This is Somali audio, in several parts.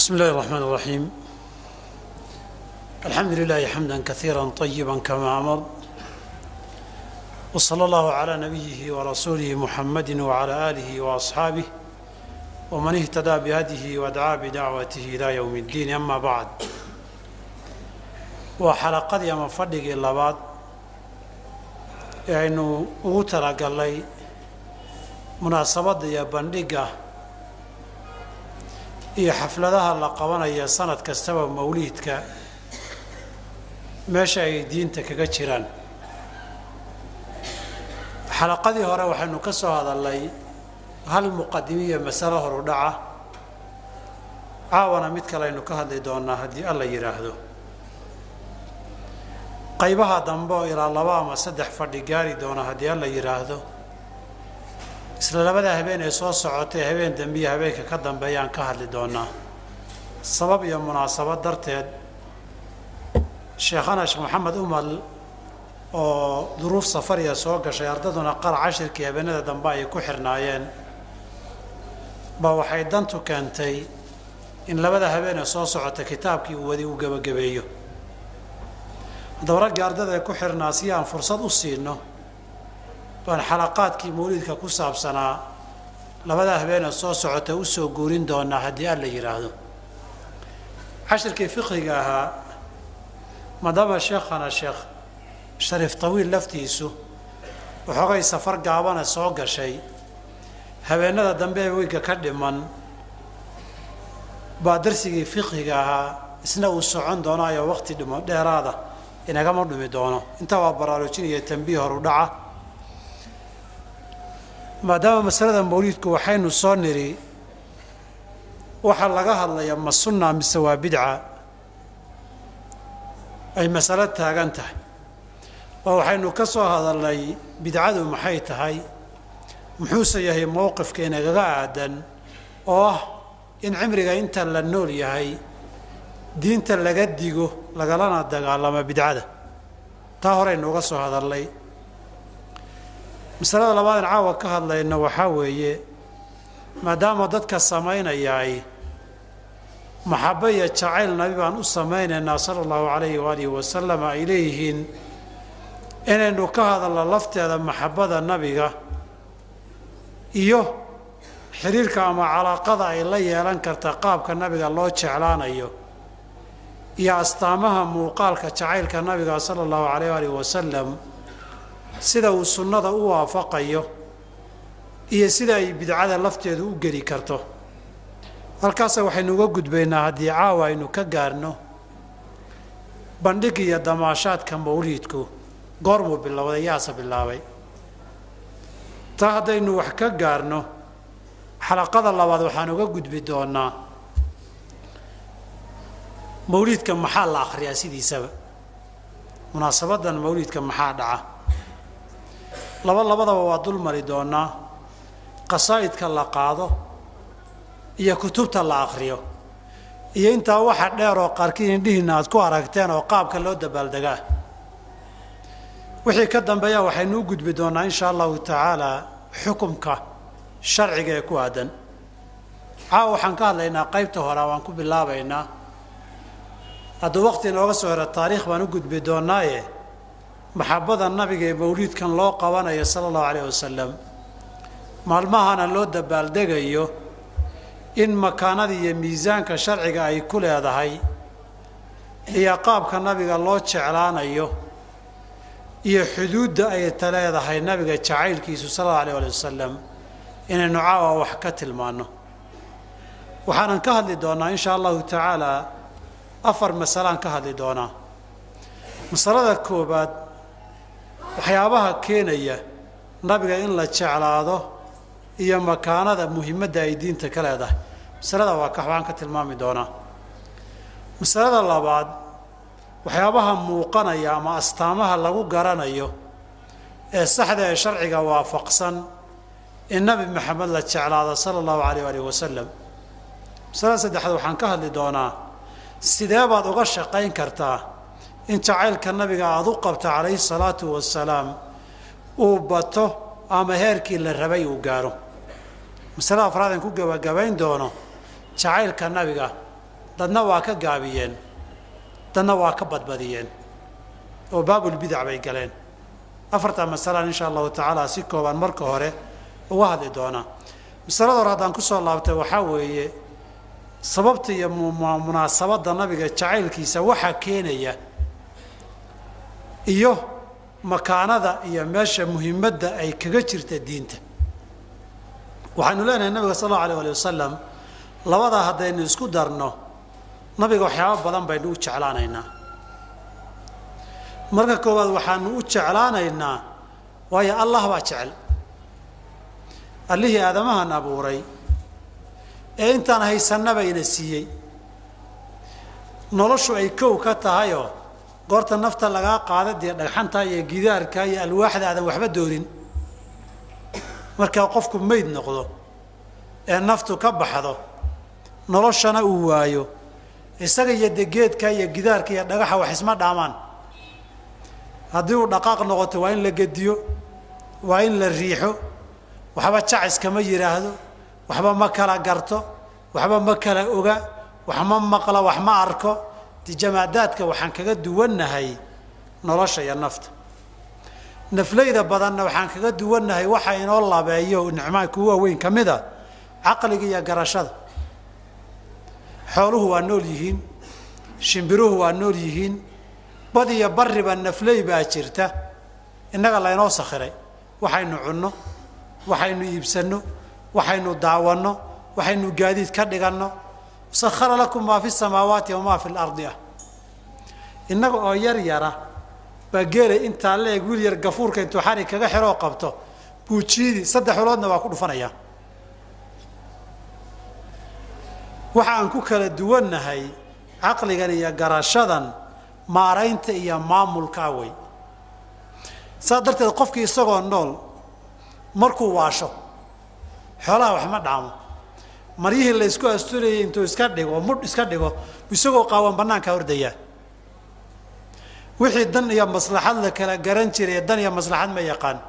بسم الله الرحمن الرحيم. الحمد لله حمدا كثيرا طيبا كما أمر، وصلى الله على نبيه ورسوله محمد وعلى آله وأصحابه ومن اهتدى بهديه ودعا بدعوته إلى يوم الدين. أما بعد، وحلقة أما فردق إلا بعد يعني أغترق لي مناسبة يا بندقة iyo xafladaha la qabanaya sanad kastaba mawliidka meesha ay diinta kaga jiraan. xalaqadii hore waxaanu ka soo hadalnay hal muqaddimiye mas'alo hor u dhaca, caawana mid kale aynu ka hadli doonaa haddii alla yiraahdo. qaybaha dambe oo ilaa 2 ama 3 fadhi gaari doona haddii alla yiraahdo, isla labada habeen ee soo socotay habeen dambe iyo habeenka ka dambeeyaan ka hadli doonaa. sabab iyo munaasabad darteed sheekhana Sheekh Maxamed Umal oo duruuf safariya soo gashay, ardaduna qar cashirkii habeenada dambe ay ku xirnaayeen, ba waxay dantu keentay in labada habeen ee soo socota kitaabkii uu wadi u gabagabeeyo. dowrad ardada ay ku xirnaa si aan fursad u siino baan xalaqaadkii mawliidka ku saabsanaa labada habeen ee soo socota u soo guurin doonaa haddii alla yiraahdo. cashirkii fiqhiga ahaa madama sheekhana Sheekh Sharif Tawiil laftiisu waxoogay safar gaabana soo gashay, habeenada dambe ee wiiga ka dhiman baa darsigii fiqhiga ahaa isna uu socon doonaayo waqti dhimo dheeraada inagama dhumi doono. intaa waa baraarujin iyo tanbiih hor u dhaca. maadaama masalada mawliidku waxaynu soo niri waxa laga hadlaya ma sunna mise waa bidca ay mas'alo taagan tahay, oo waxaynu ka soo hadalnay bidcadu maxay tahay, muxuuse yahay mowqifka inagaga aadan oo ah in cimriga inta la nool yahay diinta laga digo lagalana dagaalamo bidcada. taa horeynu uga soo hadalnay. masalada labaad ee caawa ka hadlayna waxaa weeye, maadaama dadka samaynayaay maxabbo iyo jacayl nabi baan u samaynaynaa sala allahu calayhi waalihi wasalam ay leeyihiin, inaynu ka hadalno lafteeda maxabbada nabiga iyo xiriirka ama calaaqada ay la yeelan karta qaabka nabiga loo jeclaanayo iyo astaamaha muuqaalka jacaylka nabiga sala allahu calayhi waalihi wasalam, sida uu sunnada u waafaqayo iyo sida ay bidcada lafteedu u geli karto. halkaasa waxaynu uga gudbaynaa haddii caawa aynu ka gaarno bandhig iyo damaashaadka mawliidku goormuu bilowday, yaase bilaabay. taa haddaynu wax ka gaarno, xalaqada labaad waxaan uga gudbi doonaa mawliidka maxaa la akhriyaa sidiisaba, munaasabadan mawliidka maxaa dhaca. labadaba waa dul mari doonaa, qasaa'idka la qaado iyo kutubta la akhriyo, iyo intaa waxa dheer oo qaarkiin indhihiinna aad ku aragteen oo qaabka loo dabaaldegaa. wixii ka dambeeya waxaynu u gudbi doonaa insha allahu tacaala xukumka sharciga ee ku aadan. caawa waxaan ka hadlaynaa qaybta hore, waan ku bilaabaynaa. hadduu waqti inooga soo hero taariikh baan u gudbi doonaaye maxabbada nabiga ee mawliidkan loo qabanayo sala allahu calayh wasalam, maalmahana loo dabaaldegayo in makaanada iyo miisaanka sharciga ay ku leedahay iyo qaabka nabiga loo jeclaanayo iyo xuduudda ay leedahay nabiga jacaylkiisu sala allahu calayh wasalam inaynu caawa wax ka tilmaanno. waxaanan ka hadli doonaa insha allahu tacaala 4 masalaan ka hadli doonaa. masalada koobaad, waxyaabaha keenaya nabiga in la jeclaado iyo makaanada muhiimadda ay diinta ka leedahay. masalada waxaan ka tilmaami doonaa. masalada labaad, waxyaabaha muuqanaya ama astaamaha lagu garanayo ee saxda ee sharciga waafaqsan in nabi maxamed la jeclaado sala allahu calayh waalihi wasalam. masalada saddexaad, waxaan ka hadli doonaa sidee baad uga shaqayn kartaa in jacaylka nabiga aada u qabta calayhi salaatu wasalaam uu bato ama heerkii la rabay uu gaaro. masalada afraad aan ku gabagabayn doono jacaylka nabiga dadna waa ka gaabiyeen dadna waa ka badbadiyeen oo baabul bidع bay galeen afarta mas'ala insha Allah ta'ala si kooban marka hore uga hadli doona masalada hore hadaan ku soo laabtay waxa weeye sababta iyo munaasabada nabiga jacaylkiisa waxa keenaya iyo makaanada iyo meesha muhiimadda ay kaga jirta diinta waxaanu leenahay nabiga sallallahu alayhi wa sallam labada hadaynu isku darno nabiga waxyaabo badan baynu u jeclaanaynaa marka koowaad waxaanu u jeclaanaynaa waayo Allah baa jecel allihii aadamahan abuuray ee intaan haysanaba ina siiyey noloshu ay kow ka tahayoo goorta nafta laga qaadadii dhagxanta iyo gidaarka iyo alwaaxda aadan waxba doorin marka qofku meyd noqdo ee naftu ka baxdo noloshana uu waayo isaga iyo degeedka iyo gidaarka iyo dhagaxa wax isma dhaamaan haddii uu dhaqaaq noqoto waa in la gediyo waa in la riixo waxba jacis kama yiraahdo waxba ma kala garto waxba ma kala oga wax ma maqla wax ma arko jamaadaadka waxaan kaga duwanahay nolosha iyo nafta naflayda badanna waxaan kaga duwanahay waxa inoo labeeyo nicmo kuwa weyn kamida aqliga iyo garashada xooluhu waa nool yihiin shimbiruhu waa nool yihiin bad iyo bariba naflay baa jirta innaga la inoo sakhiray waxaynu cunno waxaynu iibsano waxaynu daawano waxaynu gaadiid ka dhiganno sakhara lakum ma fi samaawaati wa ma fi al-ardi innaga oo yar yara bageelay inta leeg wiil yar gafuurka intuu xari kaga xiro qabto buujiidi saddex xuloodna waa ku dhufanaya waxaan ku kala duwanahay aqligan iyo garashadan maaraynta iyo maamulka way sadarteed qofkii isagoo nool markuu waasho xoolaha wax ma dhaamo mariyihii la isku asturayay intuu iska dhigo mud iska dhigo isagoo qaawan banaanka hordaya wixii dan iyo maslaxad la kala garan jiray dan iyo maslaxad ma yaqaan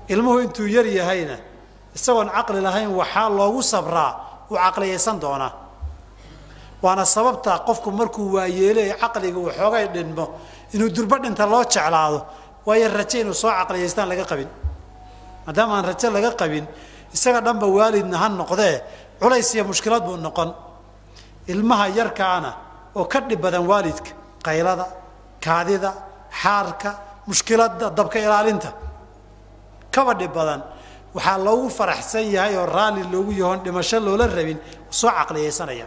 ilmuhu intuu yar yahayna isagoon aqli lahayn waxa loogu sabraa oo aqliyaysan doona waana sababta qofku markuu waayeelay aqliga uu xoogay dhinmo inuu durba dhinta loo jeclaado way rajay inuu soo aqliyeystaan laga qabin maadaama aan rajo laga qabin isaga dhanba waalidna han noqdee culays iyo mushkilad buu noqon ilmaha yarkaana oo ka dhib badan waalidka qaylada kaadida xaarka mushkilada dabka ilaalinta kaba dhib badan waxaa loogu faraxsan yahay oo raali loogu yahoon dhimasho loola rabin soo aqliyeysanaya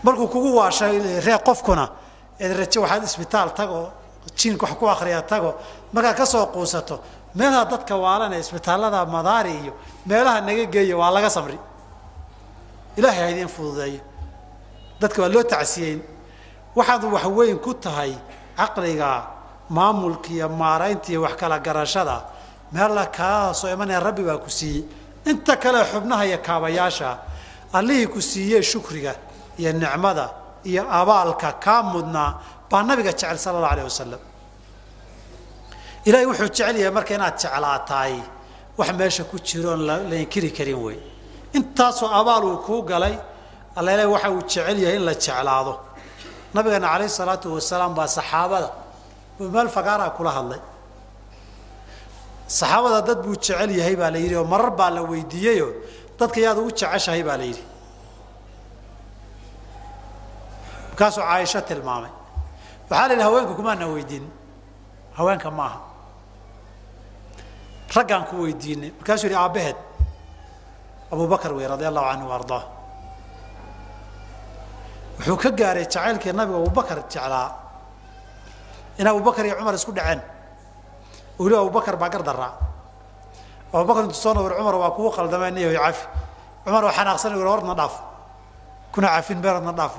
markuu kugu waashay reer qofkuna ee rajo waxaad isbitaal tago jiinka wax ku akhriya tago marka ka soo quusato meelaha dadka waalanay isbitaalada madaari iyo meelaha naga geeyo waa laga samri ilaahay ha idin fududeeyo dadka waa loo tacsiyeyn waxaad wax weyn ku tahay aqliga maamulka iyo maaraynta iyo wax kala garashada meel la ka soo imanay rabbi baa ku siiyey inta kale xubnaha iyo kaabayaasha allihii ku siiyey shukriga iyo nicmada iyo abaalka ka mudna baa nabiga jecel sallallahu alayhi wasallam ilaahay wuxuu jecel yahay marka inaad jeclaataay wax meesha ku jiro la inkiri karin way intaasoo abaal uu ku galay Allah ilaahay waxa uu jecel yahay in la jeclaado nabigana alayhi salaatu wasalaam baa saxaabada meel fagaara kula hadlay saxaabada dad buu jecel yahay baa la yiri oo marar baa la weydiiyay dadka yaad ugu jeceshahay baa la yiri kaasoo Aisha tilmaamay waxa la haweenku kuma na weydiin haweenka maaha raggan ku weydiinay markaasuu yiri aabaheed Abu Bakar radiyallahu anhu warda wuxuu ka gaaray jacaylkii nabiga Abu Bakar jeclaa in Abu Bakar iyo Umar isku dhaceen ولو أبو بكر باقر درع أبو بكر تصون وعمر وأكو قلدمان إيه يعافي عمر وحنا أغسل ورورد نضاف كنا عارفين بيرد نضاف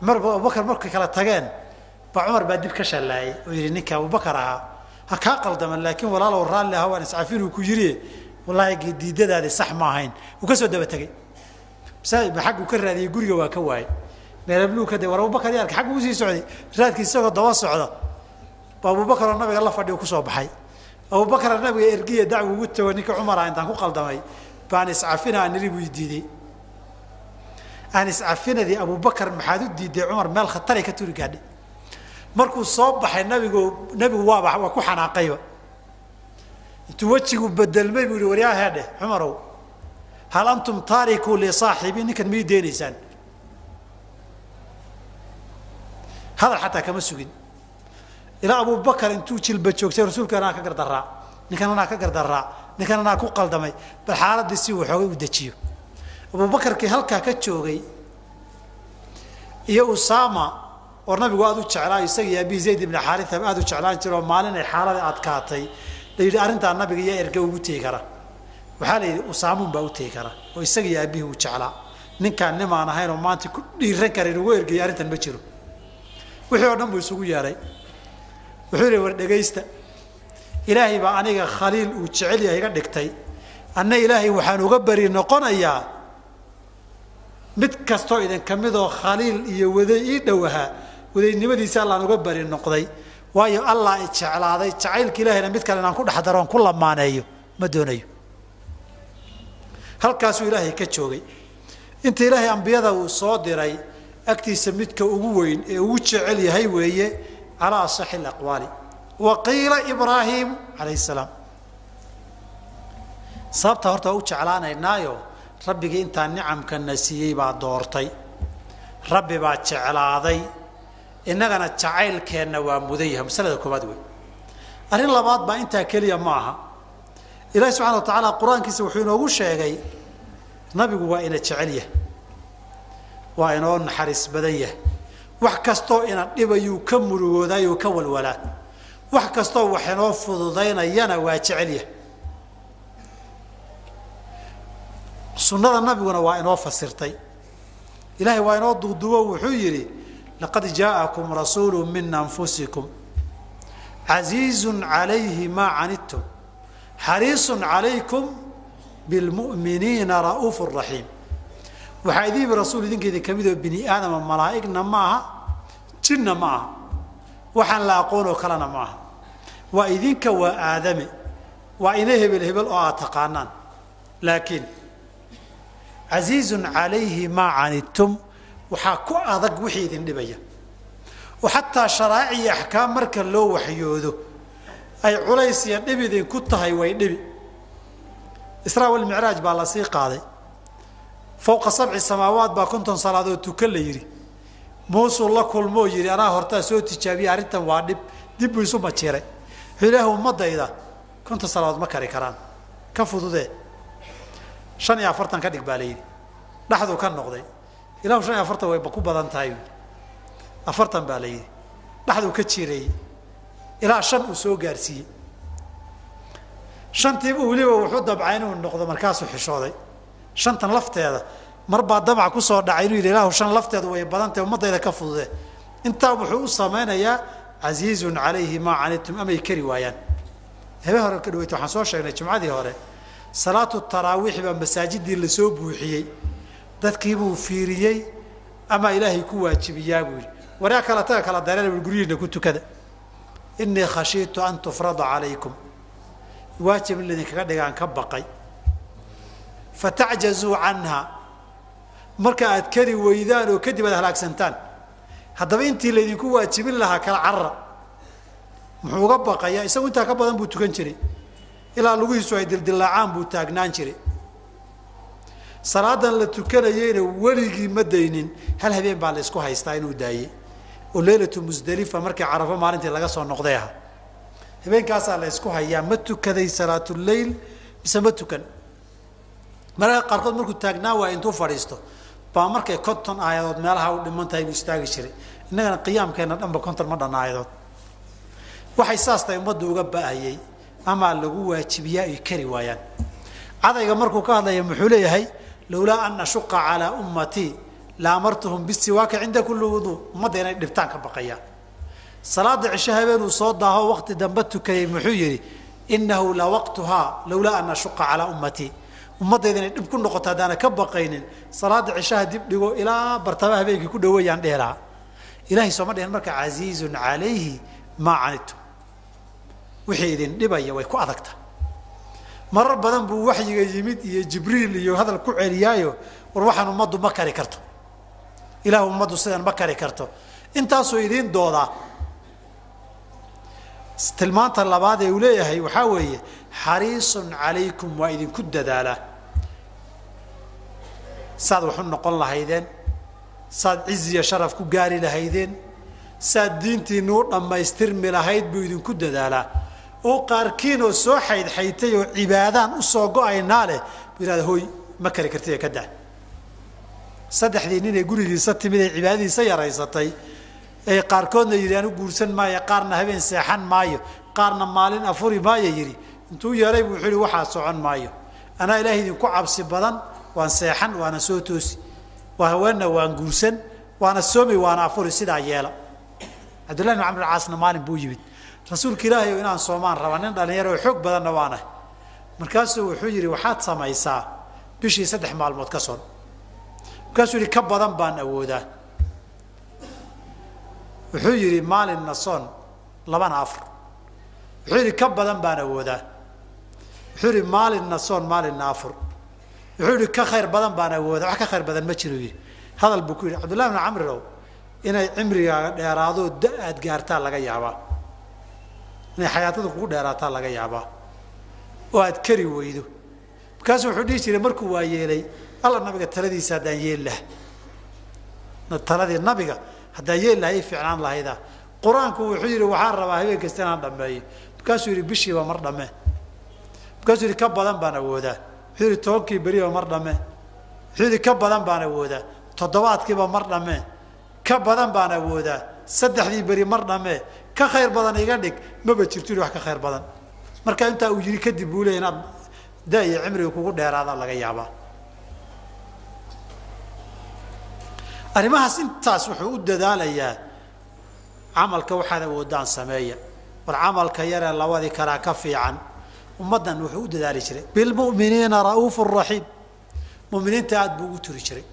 مر أبو بكر مركي كلا تجان بعمر بدي بكشل لاي ويرنيك أبو بكر هكا قلدمان لكن ولا لو رال له هو ناس عارفين وكجري والله جديد هذا صح ما هين وكسر ده بتجي بس بحق وكر هذه يقول جوا كواي بيربلو كده ورا أبو بكر يارك حق وزي سعودي راد كيسوق الضواص سعودة أبو بكر النبي الله فديه كسب حي أبو بكر النبي إرجية دعوة وتونيك عمر عند أنكو قلدمي بانس عفينا عن اللي بيديدي أنس عفينة أبو بكر محادود دي عمر مال خطري كتوري قادي مركو صبح نبي واضح وكوحنا قيوة توجهوا بدل ما يقولوا ورياه هذا عمرو هل أنتم تاركوا لصاحبي نكن ميدين إنسان هذا حتى كما سجن إلى أبو بكر أنتو تشيل بتشوك سير رسولك أنا كقدر الرع نكن أنا كقدر الرع نكن أنا كوقل دمي بالحالة دي سوي حوي ودتشيو أبو بكر كهلك كتشوغي يا أسامة ورنبي قادو تشعلا يسقي أبي زيد بن حارثة قادو تشعلان ترى مالنا الحالة أتكاتي ليد أرنت النبي يا إرجو وتيكرا وحالي أسامة بوتيكرا ويسقي أبيه وتشعلا نكان نما أنا هاي رومانتي كل يركر الويرجي أرنت نبشرو وحيو نبي يسوي ياري وحيو ورد إلهي بعنيك خليل وتشعلي هيك دكتي أن إلهي وحنو جبري نقنا إياه mid kasto idan kamidoo khaliil iyo waday dhawaha wadaynimadiisa Allah uga bari noqday waayo Allah ay jeclaaday jacaylka Ilaahayna mid kale aan ku dhaxdaroon ku lamaaneeyo ma doonayo halkaas uu Ilaahay ka joogay inta Ilaahay anbiyada uu soo diray agtiisa midka ugu weyn ee uu jecel yahay weeye ala sahil aqwali wa qila ibrahim alayhi salam sabta horta uu jeclaanaynaayo ربي أنت النعم كالنسيي بعد دورتي ربي بعد شعلاضي إنك أنا تعيل كأنه ومذيها مسألة كبدوي أرين الله بعض ما أنت كليا معها إلهي سبحانه وتعالى القرآن كيسو حين وش شيء نبي وإن تعليه وإن حرس بديه وحكستو إن نبي يكمل وذا يكول ولا وحكستو وحنوفض ضينا ينا وتعليه سنة النبي وإنه فسرتي إلهي وإنه ضدوه وحيري لقد جاءكم رسول من أنفسكم عزيز عليه ما عنتم حريص عليكم بالمؤمنين رؤوف رحيم وحيدي برسول ذنك إذا كمدوا بني آدم الملائكة معها جن معها وحن لا أقول كلنا معها وإذنك وآدم وإنه بالهبل أعتقانان لكن عزيز عليه ما عنتم وحاكو أضق وحيد النبية وحتى شرائع أحكام مركا لو وحيوذو أي عليسي النبي ذي كنتها وينبي إسراء والمعراج بالسيق هذا فوق 7 سماوات با كنتم صلاة تكل يري موسو الله كل مو يري أنا هرتا سوتي شابي عريتا وادب دب يسوما تشيري حلاه مضى إذا كنت صلاة مكاري كران كفوضو ذي شن يا فرتان كدق بالي لحظة كان نقضي إلى شن يا فرتان ويبقوا بدن تايو أفرتان بالي لحظة كتشيري إلى شن وسوق جارسي شن تبوا لي وحود بعينه النقطة مركز وحشودي شن تنلفت هذا مربع دمع كسر دعينه إلى شن لفت هذا ويبدن تيو مضى إذا كفوا ذا أنت بحوس صمانا يا عزيز عليه ما عنتم أما يكري ويان هذا هو كده يتحسوا شيء نجمع هذه هره صلاة التراويح بمساجد اللي سوب وحيي تذكيبه فيريي أما إلهي كواجب يابوي وراك لا تاك على الدلالة والقرية كنت كذا إني خشيت أن تفرض عليكم واجب الذي كذا عن كبقي فتعجزوا عنها مركات كذي ويدان وكذي بدها لك سنتان هذا بنتي الذي كواجب لها كالعرة محوق بقى يا يسوي أنت كبر ذنب تكنشري إلى لويس ويد الدلعان بوتاجنان شري صلاة لتكنيين ولقي مدينين هل هذين بالسكو هيستاين وداي وليلة مزدلفة مركع عرفة ما أنت لقى صار نقضيها هبين كاس على السكو هيا متو كذي صلاة الليل بسمتو كن مرة قرقد مركو تاجنا وإنتو فريستو بامرك كنتن آيات مالها ولمن تاي مستاجي شري إننا قيام كنا أمر كنتن مرة آيات وحساس تيوم بدو جبا أيي أما لجوا تبيا يكري ويان هذا يجمركوا كهذا يمحولي هاي لولا أن أشق على أمتي لأمرتهم بالسواك عند كل وضوء ما دينا نبتانك بقيا صلاة العشاء بين وصادها وقت دنبتك كي محيري إنه لوقتها لولا أن أشق على أمتي وما دينا نبكون نقطة دانا كبقين صلاة العشاء دبلغوا إلى برتبه بيك كل ويان ديرها إلهي سبحانه ينمرك عزيز عليه ما عنتم وحيدين دبي ويكو أذكته مرة بدن بوحي يمد جبريل وهذا الكوع ريايو وروحنا مضوا ما كاري كرتو ilaahu ummadu sidan ma kari karto intaasoo idiin doodaa tilmaanta labaad ee uu leeyahay waxaa weeye xariisun calaykum waa idinku dadaalaa saad wax u noqon lahaydeen saad ciz iyo sharaf ku gaari lahaydeen saad diintiinnu u dhammaystirmi lahayd buu idinku dadaalaa oo qaarkiin oo soo xaydxaytay oo cibaadaan u soo go-aynaa leh buu yidhahda hooy ma kari kartid ee ka daa saddexdii nin ee gurigiisa timid ee cibaadadiisa yaraysatay ee qaarkoodna yidhi anu guursan maayo qaarna habeen seexan maayo qaarna maalin afuri maayo yidhi intuu yeelay buu wuxuu yidhi waxaa socon maayo anaa ilaahay idinku cabsi badan waan seexan waana soo toosi waa haweenna waan guursan waana soomi waana afuri sidaa yeela cabdullahi bin camr caasna maalin buu yimid rasuulka ilaahay oo inaan soomaan raba nin dhalinyaro oo xoog badanna waanahay markaasuu wuxuu yidhi waxaad samaysaa bishii 3 maalmood ka soon markaasuu yidhi ka badan baan awoodaa wuxuu yidhi maalinna soon 2 afur wuxuu yidhi ka badan baan awoodaa wuxuu yidhi maalinna soon maalinna afur wuxuu yidhi ka khayr badan baan awoodaa wax ka khayr badan ma jiro yidhi hadal buu ku yidhi cabdullahi bin camrirow inay cimrigaaga dheeraado da-aad gaartaa laga yaabaa inay xayaatada kugu dheeraataa laga yaabaa oo aad kari weydo markaasuu wuxuu dhihi jiray markuu waa yeelay alla nabiga taladiisa haddaan yeeli lahaa taladii nabiga haddaan yeeli lahaa ii fiicnaan lahaydaa qur-aanku wuxuu yidhi waxaan rabaa habeen kasta inaan dhammeeyo markaasuu yidhi bishiiba mar dhammee markaasuu yidhi ka badan baan awoodaa wuxuu yidhi 10kii beriba mar dhammee wuxuu yidhi ka badan baan awoodaa 7kiiba mar dhammee ka badan baan awoodaa 3dii beri mar dhammee ka khayr badan iga dhig maba jirto wax ka khayr badan marka intaa uu yiri kadib buu leeyahay inaad daayi cimriga kugu dheeraada laga yaabaa arrimahaas intaas wuxuu u dadaalayaa camalka waxaad awoodaan sameeya war camalka yar ee labadii kala ka fiican ummadan wuxuu u dadaali jiray bil mu'miniina ra'uufur rahiim mu'miniinta aad buu u turi jiray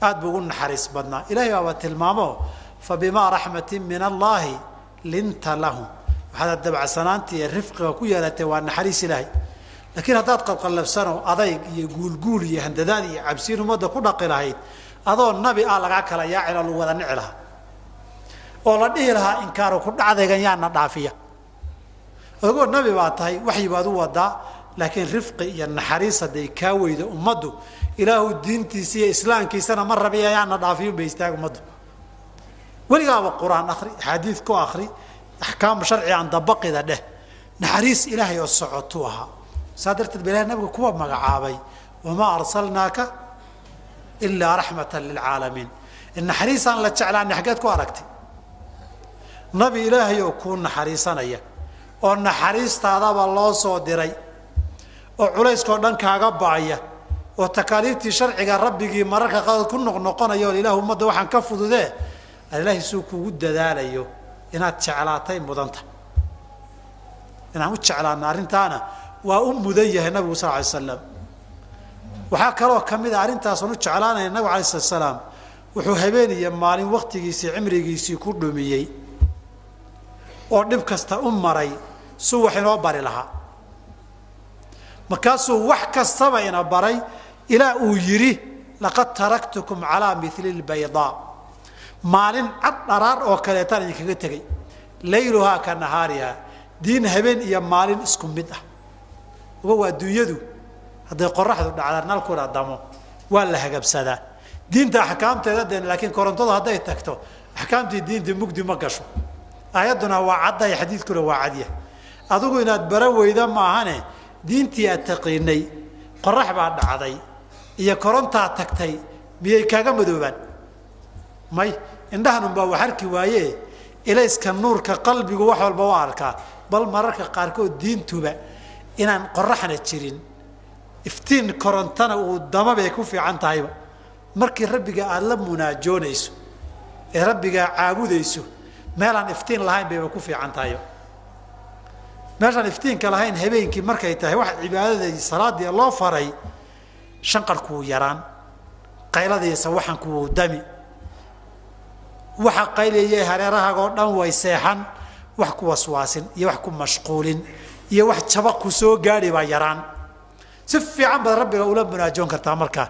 aad buu u naxariis badnaa ilaahay baa tilmaamo فبما رحمة من الله لنت لهم هذا تبع سنانتي الرفق وكيالته والنحريس إلهي لكن هذا قلب سنة أضيق يقول قولي هندداني عبسين ومدى كنا قلهيد أظن النبي قال لك لا يعلل ولا نعلها والله لها إنكاره كنا عذيقا يانا ضعفية أقول النبي بعطيه وحي بادو وضع لكن رفق النحريس دي كاوي دي أمده إله الدين تيسي إسلام كي سنة مرة بيا يانا ضعفيه بيستاق أمده ولقى القرآن آخر حديث كو آخر أحكام شرعي عن طبق ذا ده نحريس إلهي وصعدتوها صادرت بلاه نبغى كوب مقعابي وما أرسلناك إلا رحمة للعالمين النحريس أنا لا تعلن حاجات كو أركتي نبي إلهي يكون نحريسنا إياه والنحريس تعذب الله صادري وعليس كودن كعجباية وتكاليف شرعي ربي مرك قال كن نقنا يا الإله ما دوحن كفض ذا الله سوق ود ذاليو إن تشعلاتي مدنته إن هم تشعل نارنتانا وأم ذيه النبي صلى الله عليه وسلم وحكروا كم إذا أرنتا صنو تشعلنا النبي عليه الصلاة والسلام وحبيني يمالين وقت جيسي عمري جيسي كل مية ونب كست مري سوى حين بري لها مكاسو وحكست بين بري إلى أويري لقد تركتكم على مثل البيضاء مالين عطرار أو كليتان يكتجي ليلها كنهارها دين هبين يا مالين اسكم بدأ وهو الدنيا هذا قرح على نالكور الدمو ولا حاجة بسدا دين ده أحكام تدين لكن كورنتو هذا يتكتو أحكام الدين دي مقدم مقشو آياتنا وعدة حديث كله وعديه أذوق إن أتبروا إذا ما هني دين تي التقيني قرح بعد عضي يا كورنتا تكتي بيكاجا مدوبان ماي عندها نبوا وحركي وايه إليس كالنور كقلبي وحول البواركا بل مرك قاركو دين توبا إن قرحنا تشيرين افتين كورنتانا ودما بيكون في عن تايبا مركي ربي قال لمنا جونيسو ربي عابوديسو مالان افتين لهين بيكون في عن تايبا مالان افتين كلهين هبين كي مركي تاي واحد عبادة صلاة دي الله فري شنقركو يران قيلة دي سوحنكو دمي waxa qayliye hareeraha oo dhan way seexan wax ku waswaasin iyo wax ku mashquulin iyo wax jabaq ku soo gaari ba yaraan si fiican bad rabbiga ula munaajoon kartaa marka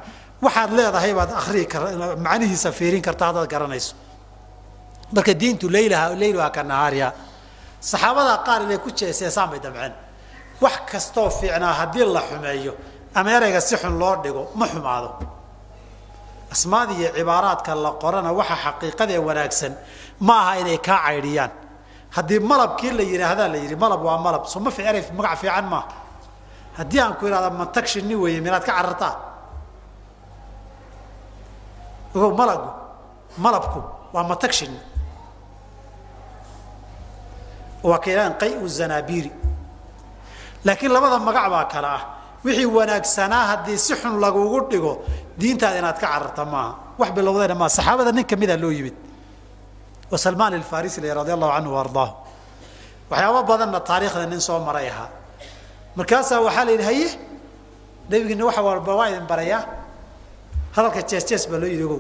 waxaad leedahay baad akhrii macnihiisa fiirin kartaa haddaad garanayso marka diintu laylaha ka nahaariha saxaabada qaar inay ku jeeseesaan bay damceen wax kastoo fiicnaa haddii la xumeeyo ama erayga si xun loo dhigo ma xumaado asmaada iyo cibaaraadka la qorana waxa xaqiiqada wanaagsan ma aha inay ka caydhiyaan haddii malabkii la yiraahdaa la yiri malab waa malab soo ma fiicnay magac fiican ma haddii aan ku iraahdo mantakshini weeye minaad ka carartaa oo malabku waa mantakshini waa keenan qay'u zanabiri laakiin labada magac baa kala ah wixii wanaagsanaa haddii si xun lagugu dhigo diintaada inaad ka cararta maaha wax bilowdayna ma saxaabada nin kamid ah loo yimid wa Salman al-Farisi radiyallahu anhu warḍاه waxyaabo badanna taariikhda nin soo maray aha markaas waxa la yiraahday nabiga waxa walba waa idin baraya hadalka jees baa loo yirigo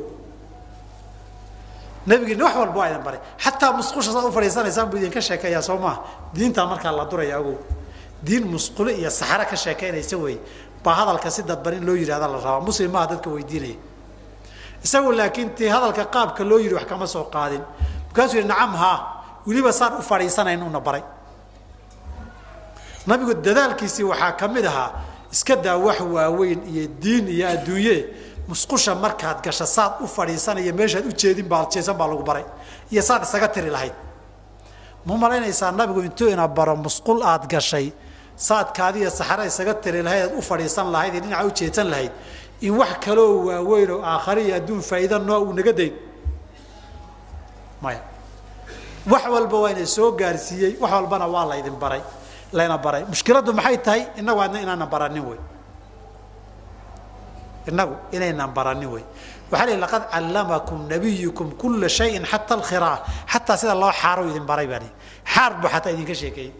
nabiga wax walba waa idin baray hatta musqusha u fariisanaysan buu idin ka sheekaya Soomaa diinta marka la duraya ogow diin musqul iyo saxara ka sheekeynaysa way baa hadalka si dadban loo yiraahdo la raba muslimaha dadka weydiinay isagu laakiin tii hadalka qaabka loo yiri wax kama soo qaadin markaasuu yiri nacam ha waliba saan u fariisanayno una baray nabigu dadaalkiisii waxa kamid aha iska daa wax waaweyn iyo diin iyo adduunye musqusha markaad gasho saad u fariisanaya meeshaad u jeedin baa jeesan baa lagu baray iyo saad isaga tiri lahayd ma malaynaysaa nabigu intuu ina baro musqul aad gashay saadkaadiya saxara isaga tiri lahayd u fariisan lahayd dhinaca u jeedsan lahayd in wax kale oo waaweyn oo aakhiri adduun faa'iido noo u naga day maya wax walba waa inay soo gaarsiiyay wax walbana waa la idin baray leena baray mushkiladu maxay tahay inagu aadna inaan baranin way inagu inaynan baranin way waxa la laqad allamakum nabiyukum kull shay'in hatta al-khira hatta sida loo xaaro idin baray bari xaar bu hatta idin ka sheekay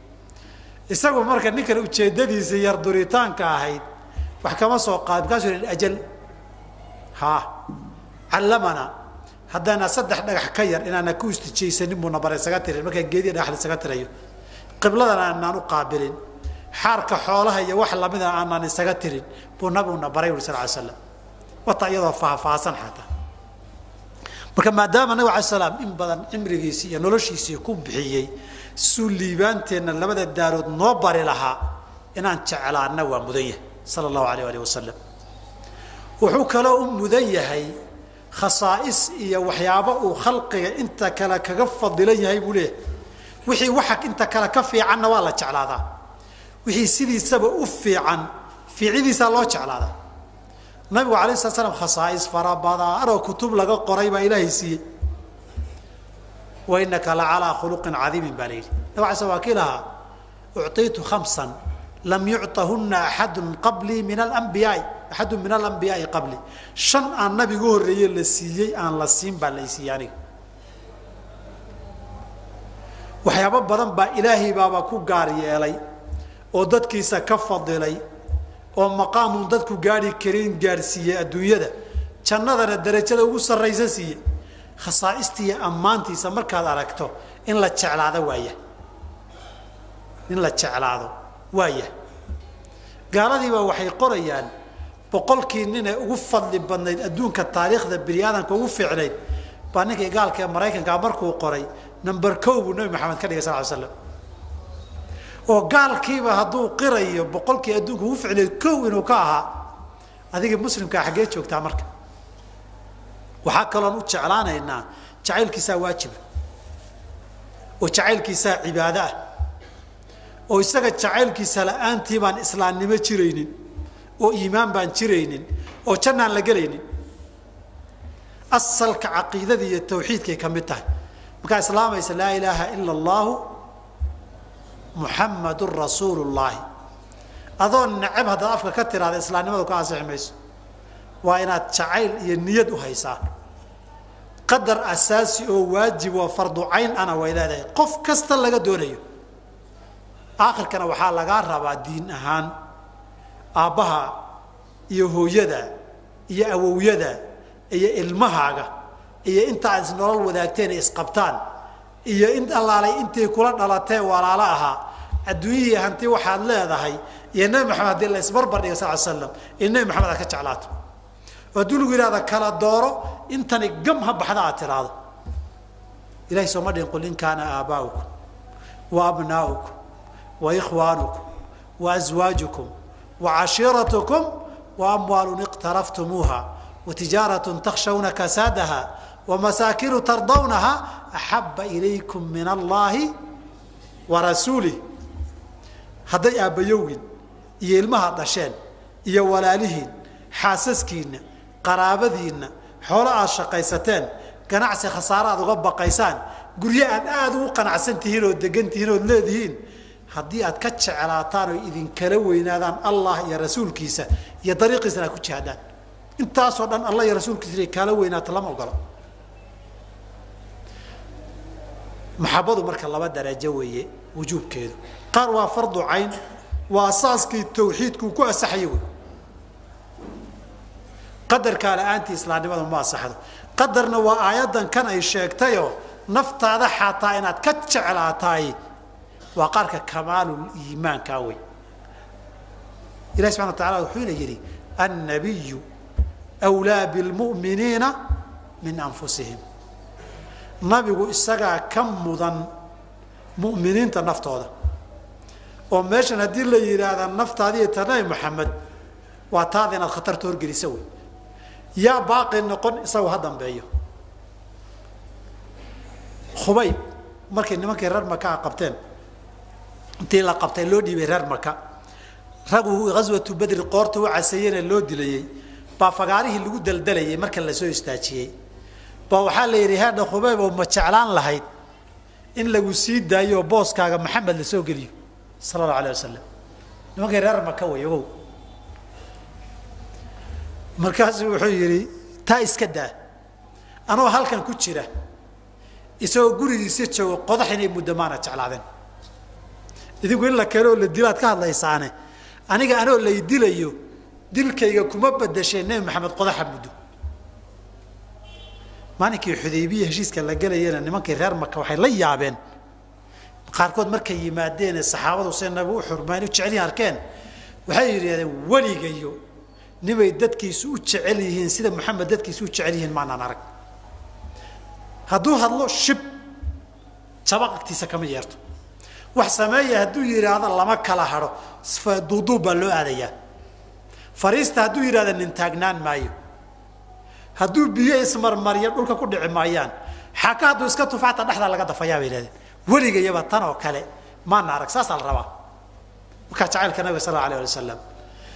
isagu marka ninkan u jeedadiisa yar duritaanka ahayd wax kama soo qaad kaas in ajal ha allamana hadana saddex dhagax ka yar inaana ku istijeysanin buu nabaray isaga tiray marka geediga dhaxal isaga tirayo qibladana aan u qaabilin xaarka xoolaha iyo wax lamida aan isaga tirin buu nabigu nabaray sallallahu alayhi wasallam wata iyadoo faahfaahsan xataa marka maadaama nabiga alayhi salaam in badan cimrigiisa iyo noloshiisa ku bixiyay suuliibaanteena labada daarood noo bari lahaa inaan jeclaana waa mudan yahay sallallahu alayhi wasallam wuxuu kale u mudan yahay khasaa'is iyo waxyaabo uu khalqiga inta kale kaga fadilan yahay buu leeyahay wixii waxa inta kale ka fiicanna waa la jeclaadaa wixii sidiisaba u fiican fiicidiisa loo jeclaadaa nabigu alayhi salaam khasaa'is farabada aro kutub laga qoray baa ilaahay siiyay wa innaka la ala khuluqin azim balil nabiga sawakilaha u'tiitu khamsan lam yu'tahunna ahad qabli min al-anbiya qabli shan aan nabigu horeeyay la siiyay aan la siin baa la siiyay waxyaabo badan baa ilaahay baaba ku gaar yeelay oo dadkiisa ka fadilay oo maqaamu dadku gaari kareen gaarsiiyay adduunyada jannadana darajada ugu sareysa siiyay khasaa'istiya amaantiisa markaad aragto in la jeclaado waaya gaaladiiba waxay qorayaan boqolkii nin ee ugu fadli badnayd adduunka taariikhda bini'aadanka ugu fiicnayd baa ninkii gaalka ee Mareykanka markuu qoray number 2 buu nabi maxamed ka dhigay sallallahu alayhi wasallam oo gaalkiiba hadduu qirayo boqolkii adduunka ugu fiicnayd kow inuu ka ahaa adiga muslimka xagee joogtaa marka waxa kale oo u jeclaanaynaa jacaylkiisa waajib oo jacaylkiisa cibaado ah oo isaga jacaylkiisa la'aantii baan islaamnimo jireynin oo iimaan baan jireynin oo jannaan la galaynin asalka aqeedada iyo tawxiidka kamid tahay marka islaamaysa laa ilaaha illa allah muhammadur rasuulullah adoon nacab hada afka ka tiraada islaamnimadu ka asaxmayso waa inaad jacayl iyo niyad u haysaa qadar asaasi oo waajib oo fardu ayn ana wayladay qof kasta laga doonayo aakhirkana waxa laga rabaa diin ahaan aabaha iyo hooyada iyo awowyada iyo ilmahaaga iyo inta aad nolol wadaagteen isqabtaan iyo in allaalay intee kula dhalatay walaala aha adduunyo hanti waxaad leedahay iyo nabi maxamed la isbarbar dhigay sallallahu alayhi wasallam nabi maxamed ka jeclaato ودول هذا كلا دورو أنت نجمها بحدا اعتراض إلهي سوما يقول إن كان آباؤكم وأبناؤكم وإخوانكم وأزواجكم وعشيرتكم وأموال اقترفتموها وتجارة تخشون كسادها ومساكن ترضونها أحب إليكم من الله ورسوله هذا أبيوين يلمها دشان يا ولالهن حاسسكين قرابذين حولا الشقيستين كنعس خسارات وغب قيسان قريان آدو قنعسنتهين ودقنتهين ودلادهين هدي أتكتش على طارو إذن كلوين هذا الله يا رسول كيسا يا طريق إسنا كتش هذا انت أصلا الله يا رسول كيسا كلوين أتلم وقلا محبض مرك الله بدر جوية وجوب كده قروا فرض عين وأساس كي التوحيد كوكو أسحيوي قدر كان أنت إسلامي ما صحده قدرنا وآيادا كان يشيك تيو نفط هذا حتى إن أتكتش على تاي وقارك كمال الإيمان كاوي إلهي سبحانه وتعالى حين يجري النبي أولى بالمؤمنين من أنفسهم نبي إستقى كم مضن مؤمنين تنفط هذا وماشي ندير لي هذا النفط هذه تناي محمد واتاذنا الخطر تورجي يسوي يا باقي النقن يسوي هذا بيه خبيب مركي رر مكة قبتين انتي لا قبتين لودي برر مكة رجو غزوة بدر قارته وعسيين اللودي ليه بافقاره اللي قد الدلية مركي اللي سوي استاشيء بوحال يريهاد خبيب ومتشعلان لهيد إن لو سيد دايو بوس كاغا محمد اللي سوي قليو صلى الله عليه وسلم نمكي رر مكة ويقول markaas wuxuu yiri taa iska daa anoo halkan ku jira isoo gurigiisa joogo qodax inay mudamaana jeclaadeen idigu in la karo la dilaad ka hadlaysaane aniga anoo la dilayo dilkayga kuma badashay nabi maxamed qodaxa muddo maanikii xudaybiya heshiiska la galayeen nimankii reer Makka waxay la yaabeen qaarkood markay yimaadeen saxaabadu seenaba u xurmaan u jecel arkeen waxay yiraahdeen waligayo نبي دتك يسوع تعليهن سيد محمد دتك يسوع تعليهن معنا نارك هدو هذلو شب سباق تيسا كم يرتو وحسمية هدو يرى هذا الله ما كلا هرو فدودو بلو عليا فريست هدو يرى هذا ننتاجنان مايو هدو بيه اسمر مريم قولك كل عمايان حكا هدو اسكتو فاتا نحن لقد فيا بيلاد ولي جيبا تنا وكله ما نارك ساس الروا وكاتعال كنبي صلى الله عليه وسلم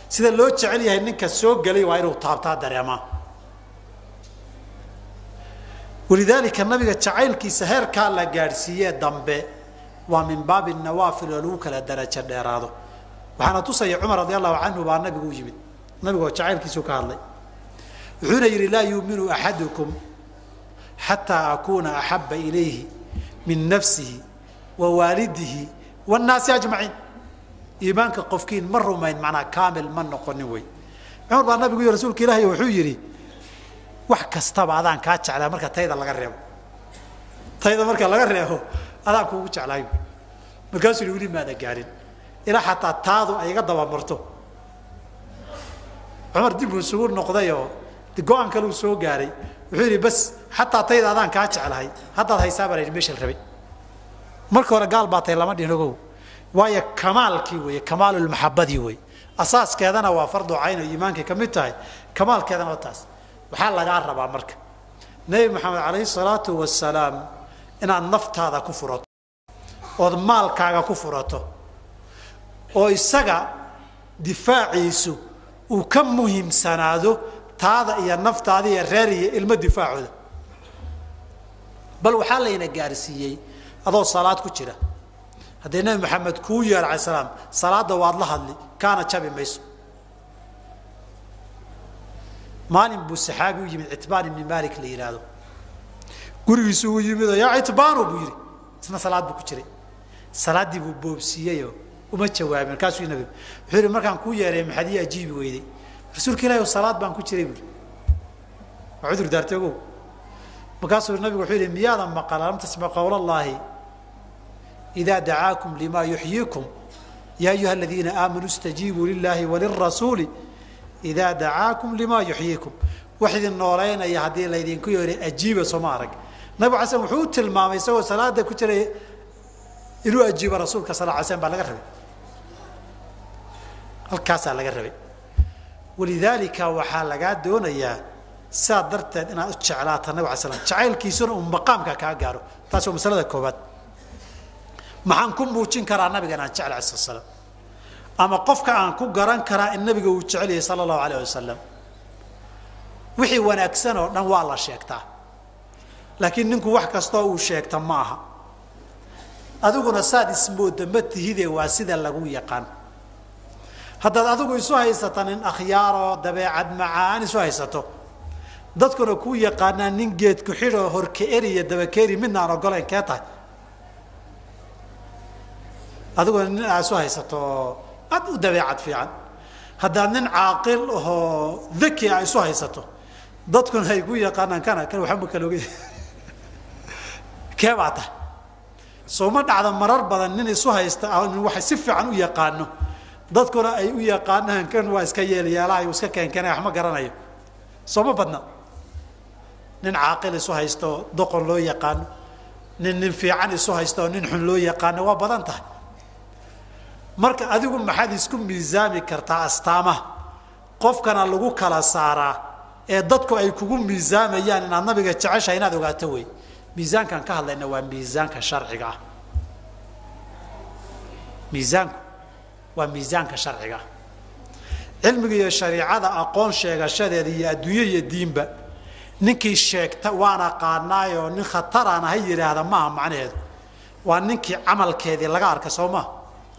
sida loo jecel yahay ninka soo galay waa inuu taabtaa dareema ولذلك النبي jacaylkiisa heerka la gaarsiiyay dambe waa min baab an-nawafil oo kala darajo dheeraado waxaana tusay Umar radiyallahu anhu baa nabigu yimid nabigu jacaylkiisu ka hadlay wuxuu yiri la yu'minu ahadukum hatta akuna ahabba ilayhi min nafsihi wa walidihi wan nas ajma'in إيمانك قفكين مرة ما معناه كامل من نقنوي عمر بن النبي يقول رسولك إلهي وحجري وحكس طبعا هذا كاتش على مركز تيدا لقريه تيدا مركز لقريه هذا كوتش على مركز يقولي ماذا قارين إلى حتى تاضو أي قدوا مرتو عمر دي سوور نقضيه تقوان كلو سو قاري وحجري بس حتى تيدا هذا كاتش على هاي حتى هاي سابر يمشي الربي مركز قال باطل لما دينه ويا كمال كيوي كمال المحبة ديوي أساس كذا أنا وفرض عين إيمانك كمتاي كمال كذا نوتاس وحال لقارب عمرك نبي محمد عليه الصلاة والسلام إن النفط هذا كفرته والمال كذا كفرته ويسقى دفاع يسوع وكم مهم سناده هذا هي النفط هذه الرارية المدفاع ده بل وحال لنا جارسية هذا صلاة كتيرة هذا النبي محمد كوير عليه السلام صلاة واضحة اللي كانت شبه ميسو مالين بو السحابي ويجي من عتبان بن مالك اللي ينادو قري يسوي يمد يا عتبان وبيري اسمها صلاة بكتيرة صلاة دي بوبسية وما تشوي من كاسو النبي حير ما كان كوير محدي أجيب ويدي رسول كلا صلاة بان كتيرة عذر دارتكو مكاسو النبي وحير ميادا ما قال لم تسمع قول الله إذا دعاكم لما يحييكم يا أيها الذين آمنوا استجيبوا لله وللرسول إذا دعاكم لما يحييكم waxidin nooleynaya haddii laydinku yeeri ajiiba sooma arag nabigu xasan wuxuu u tilmaamay isagoo salaada ku jiray inuu ajiibo rasuulka sallallahu alayhi wasallam baa laga rabay halkaasaa laga rabay walidaalika waxaa lagaa doonayaa saa darteed inaad u jeclaato nabiga xasan jacaylkiisuna uu maqaamka kaa gaaro taas waa masalada koobaad maxaan ku muujin karaa nabiga inaan jeclahay sallallahu alayhi wasallam ama qofka aan ku garan karaa in nabiga uu jecel yahay sallallahu alayhi wasallam wixii wanaagsan oo dhan waa la sheegtaa laakiin ninku wax kasta uu sheegta ma aha adiguna saad ismooda ma tihide waa sida lagu yaqaan haddaad adigu isu haysataan in akhyaaro dabeecad macaan isu haysato dadkuna ku yaqaanaan nin geed ku xidho horka eriya dabakeeri midna aan ogolayn kee tahay adiguna nin aad isu haysato aad u dabeecad fiican haddaad nin caaqil ahoo daki a isu haysato dadkuna ay ku yaqaanaan kan waxba kala ogey kee baa tahay soo ma dhacda marar badan nin isu haysta waxay si fiican u yaqaano dadkuna ay u yaqaanaan kan waa iska yeelyeelahay iska keenkeenay wax ma garanayo soo ma badna nin caaqil isu haysto doqon loo yaqaano nin fiican isu haysto nin xun loo yaqaano waa badan tahay marka adigu maxaad isku miisaami kartaa astaamaha qofkana lagu kala saaraa ee dadku ay kugu miisaamayaan inaad nabiga jeceshahay inaad ogaato wey miisaankan ka hadlayna waa miisaanka sharciga ah miisaanku waa miisaanka sharciga ah cilmiga iyo shariicada aqoon sheegashadeeda iyo adduunyo iyo diinba ninkii sheegta waan aqaanaayoo nin khataraan ahay yidhaahda maaha macnaheedu waa ninkii camalkeedii laga arka soo maha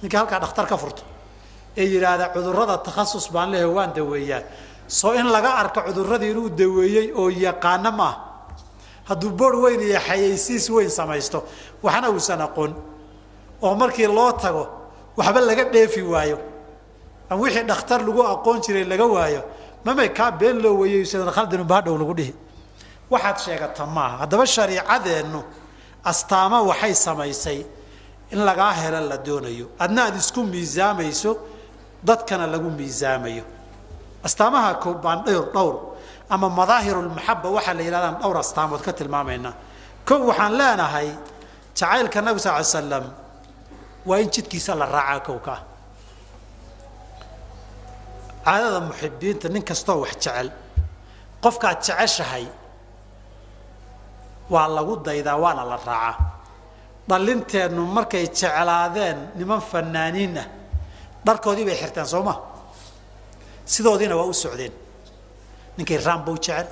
ninkii halkaa dhakhtar ka furto ee yidhaahda cudurrada takhasus baan leeyahay waan daweeyaa soo in laga arko cudurradii inuu daweeyey oo yaqaano maaha hadduu boor weyn iyo xayaysiis weyn samaysto waxna uusan aqoon oo markii loo tago waxba laga dheefi waayo ama wixii dhakhtar lagu aqoon jiray laga waayo mamay kaa been loo weeyey sidan khaldinu baadhow lagu dhihi waxaad sheegata maaha haddaba shariicadeennu astaama waxay samaysay in lagaa helo la doonayo adna aad isku miisaamayso dadkana lagu miisaamayo astaamaha koobaan dhowr ama madaahirulmaxaba waxaa la yidhahdaan dhowr astaamood ka tilmaamaynaa kow waxaan leenahay jacaylka nabi sal ly slam waa in jidkiisa la raacaa kowka ah caadada muxibiinta nin kastoo wax jecel qofkaad jeceshahay waa lagu daydaa waana la raacaa dhallinteennu markay jeclaadeen niman fanaaniin ah dharkoodii bay xirteen soo ma sidoodiina waa u socdeen ninkii rambow jecel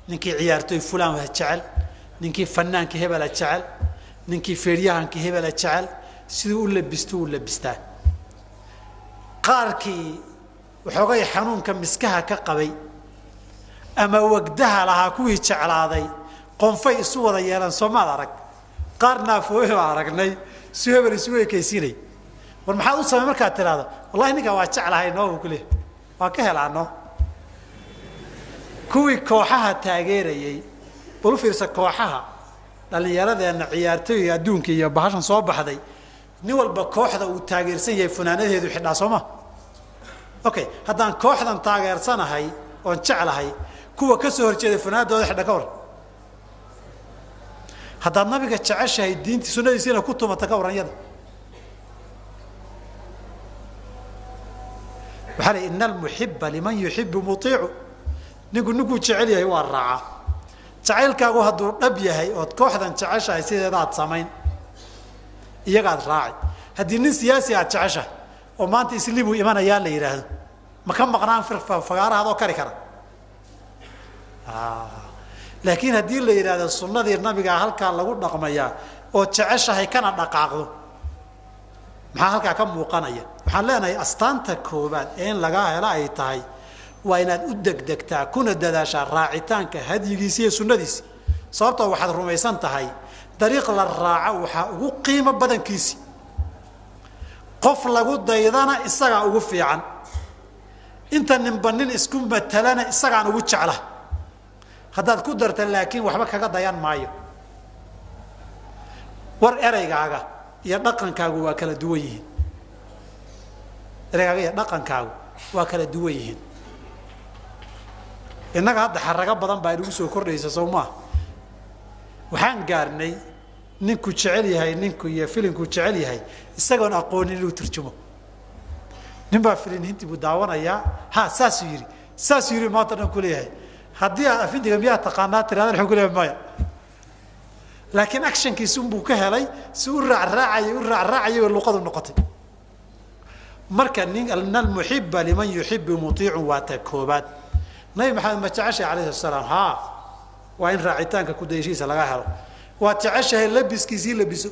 ninkii ciyaartooy fulaan jecel ninkii fanaanka hebela jecel ninkii feeryahanka hebela jecel siduu u labisto u labistaa qaarkii waxoogay xanuunka miskaha ka qabay ama wagdaha lahaa kuwii jeclaaday qonfay isu wada yeelan soomaad arag qaar naafooye baa aragnay si hebel isugu ekaysiinay war maxaad u samay markaad tiraahdo wallahi ninkaa waa jeclahay noo buu ku leeyahay waa ka helaano kuwii kooxaha taageerayey bal u fiirsa kooxaha dhallinyaradeenna ciyaartooyga adduunka iyo bahashan soo baxday nin walba kooxda uu taageersan yahay funaanadeedu xidhaa soo ma okay haddaan kooxdan taageersanahay oon jeclahay kuwa ka soo horjeeday funaanadooda xidha ka war haddaad nabiga jeceshahay diintii sunnadiisiina ku tumata ka waran yada waxaa la ina almuxiba liman yuxibu muiicu ninkuu jecel yahay waa raacaa jacaylkaagu hadduu dhab yahay ood kooxdan jeceshahay sideeda aad samayn iyagaad raaci haddii nin siyaasi aad jeceshahay oo maanta isliibuu imanayaa la yidhaahdo ma ka maqnaan fagaaraha adoo kari kara laakiin haddii la yidhaahdo sunnadii nabigaa halkaa lagu dhaqmayaa ood jeceshahay kana dhaqaaqdo maxaa halkaa ka muuqanaya waxaan leenahay astaanta koobaad ee in lagaa helo ay tahay waa inaad u degdegtaa kuna dadaashaa raacitaanka hadyigiisi iyo sunnadiisi sababtoo waxaad rumaysan tahay dariiq la raaco waxaa ugu qiimo badankiisi qof lagu daydana isagaa ugu fiican inta ninba nin isku matalana isagaan ugu jecla haddaad ku darta laakiin waxba kaga dayan maayo war ereygaaga iyo dhaqankaagu waa kala duwan yihiin ereygaaga iyo dhaqankaagu waa kala duwan yihiin innaga hadda xaraga badan baa inagu soo kordhaysa soo maa waxaan gaarnay ninku jecel yahay ninku iyo filinku jecel yahay isagoon aqoonin inuu turjumo nin baa filin hinti buu daawanayaa ha saasuu yiri maanta dhan ku leeyahay haddii aad afintiga miyaa taqaanaa tiraada wuxuu ku leeyahay maya laakiin actionkiisu unbuu ka helay si u raacraacayay oo luqadu noqotay marka nin almuxibba liman yuxibbu mutiicun waa ta koobaad nabi maxamed ma jeceshahay calayhi salaam haa waa in raacitaanka ku dayashiisa laga helo waa jeceshahay labiskiisii labiso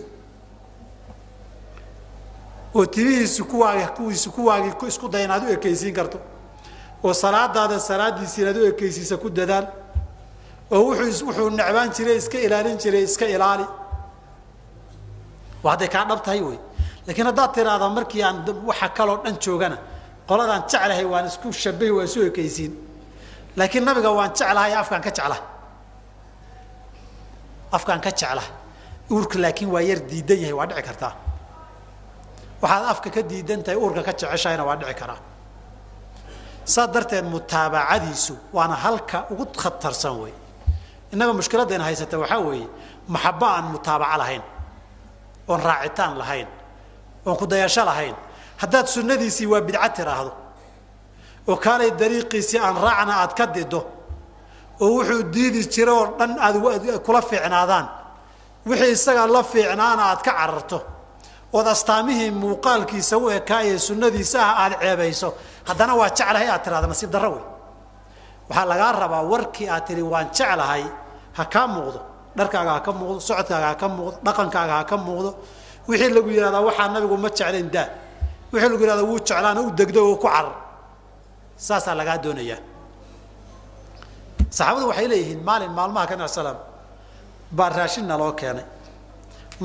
oo tibihiisu kuwaagi isku day inaad u ekaysiin karto oo salaadaada salaadiisii inaad u ekaysiisa ku dadaal oo wuxuu necbaan jiray iska ilaalin jiray iska ilaali waa hadday kaa dhab tahay wey laakiin haddaad tiraahdaa markii aan waxa kaloo dhan joogana qoladaan jeclahay waan isku shabahi waan isu ekaysiin laakiin nabiga waan jeclahay afkaan ka jeclahay uurka laakiin waa yar diidan yahay waa dhici kartaa waxaad afka ka diidan tahay uurka ka jeceshahayna waa dhici karaa saa darteed mutaabacadiisu waana halka ugu khatarsan wey innaga mushkiladayna haysata waxaa weeye maxaba aan mutaabaco lahayn oon raacitaan lahayn oon ku dayasho lahayn haddaad sunnadiisii waa bidca tiraahdo oo kaalay dariiqiisii aan raacna aad ka dido oo wuxuu diidi jira oo dhan aad kula fiicnaadaan wixii isaga la fiicnaana aad ka cararto ood astaamihii muuqaalkiisa u ekaayee sunnadiisa ah aad ceebayso haddana waa jeclahay aad tiraahdo nasiib darro wey waxaa lagaa rabaa warkii aad tihi waan jeclahay ha kaa muuqdo dharkaaga ha ka muuqdo socodkaaga ha ka muuqdo dhaqankaaga ha ka muuqdo wixii lagu yidhahdaa waxaa nabigu ma jeclayn daa wixii lagu yidhahdaa wuu jeclaana u degdo oo ku carar saasaa lagaa doonayaa saxaabadu waxay leeyihiin maalin maalmaha ka nabi salaam baa raashinna loo keenay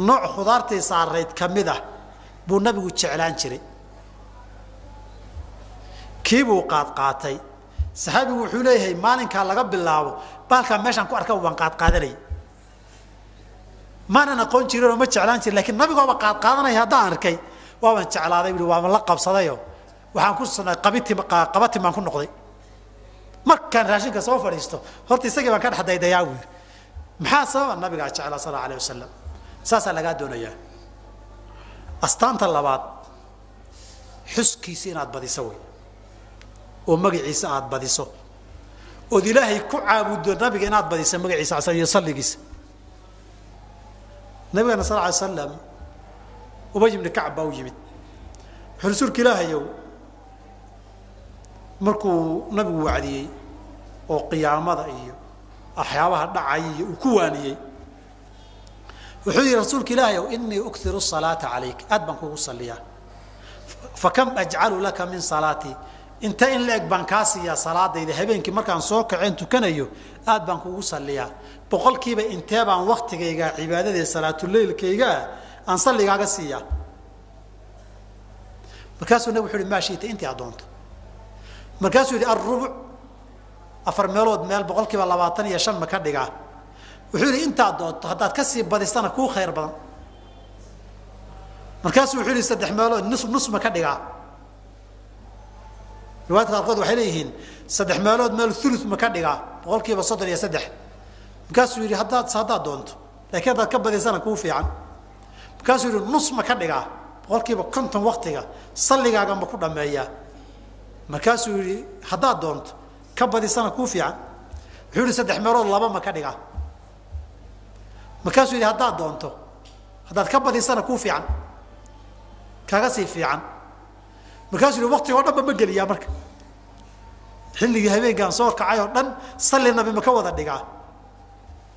nooc khudaartii saarayd ka mid ah buu nabigu jeclaan jiray kii buu qaadqaatay saxaabigu wuxuu leeyahay maalinkaa laga bilaabo baalkaa meeshaan ku arka waan qaadqaadanay maanan aqoon jirin oo ma jeclaan jirin lakiin nabigooba qaadqaadanaya haddaan arkay waaban jeclaaday bui waaban la qabsadayoo waxaan ku sanay qabatin baan ku noqday markaan raashinka soo fadhiisto horta isagii baan ka dhex daydayaa buu yidhi maxaa sababa nabigaa jeclaa sal allahu alayh wasalam saasaa lagaa doonayaa astaanta labaad xuskiisi inaad badiso wey oo magaciisa aad badiso ood ilaahay ku caabuddo nabiga inaad badiso magaciisa iyo salligiisa nabigana sal alay slam ubay ibni kacb baa u yimid wuxuu rasuulka ilaahayow markuu nabigu wacdiyey oo qiyaamada iyo waxyaabaha dhacaya iyo uu ku waaniyey wuxuu yihi rasuulka ilaahayow inii ukhiru salaata calayk aad baan kugu saliyaa fakam ajcalu laka min salaatii inta in la eg baan kaa siiyaa salaadayda habeenkii markaan soo kaceen tukanayo aad baan kugu saliyaa boqolkiiba intee baan waktigayga cibaadadee salaatuleylkaygaa aan salligaaga siiyaa markaasuu nabig wuxu uhi maa shiita intii aad doonto markaasuu yidhi alrubuc 4 meelood meel boqolkiiba 25 ma ka dhigaa wuxuu yidhi intaad doonto haddaad ka sii badisana kuu khayr badan markaasuu wuxuu yidhi 3 meelood nus ma ka dhigaa riwaayadka qaarkood waxay leeyihiin 3 meelood meel thuluth ma ka dhigaa boqolkiiba 33 markaasuu yidhi haddaad doonto laakiin haddaad ka badisana kuu fiican markaasuu yidhi nus ma ka dhigaa boqolkiiba 50 waktiga salligaaga ma ku dhameeyaa markaasuu yidhi haddaad doonto ka badisana kuu fiican wuxuu yidhi 3 meelood 2 ma ka dhigaa markaasuu yidhi haddaad doonto haddaad ka badisana kuu fiican kaga sii fiican markaasuu yidhi waktiga oo dhanba ma geliyaa marka xilligii habeenkaan soo kacay oo dhan salli nabi ma ka wada dhigaa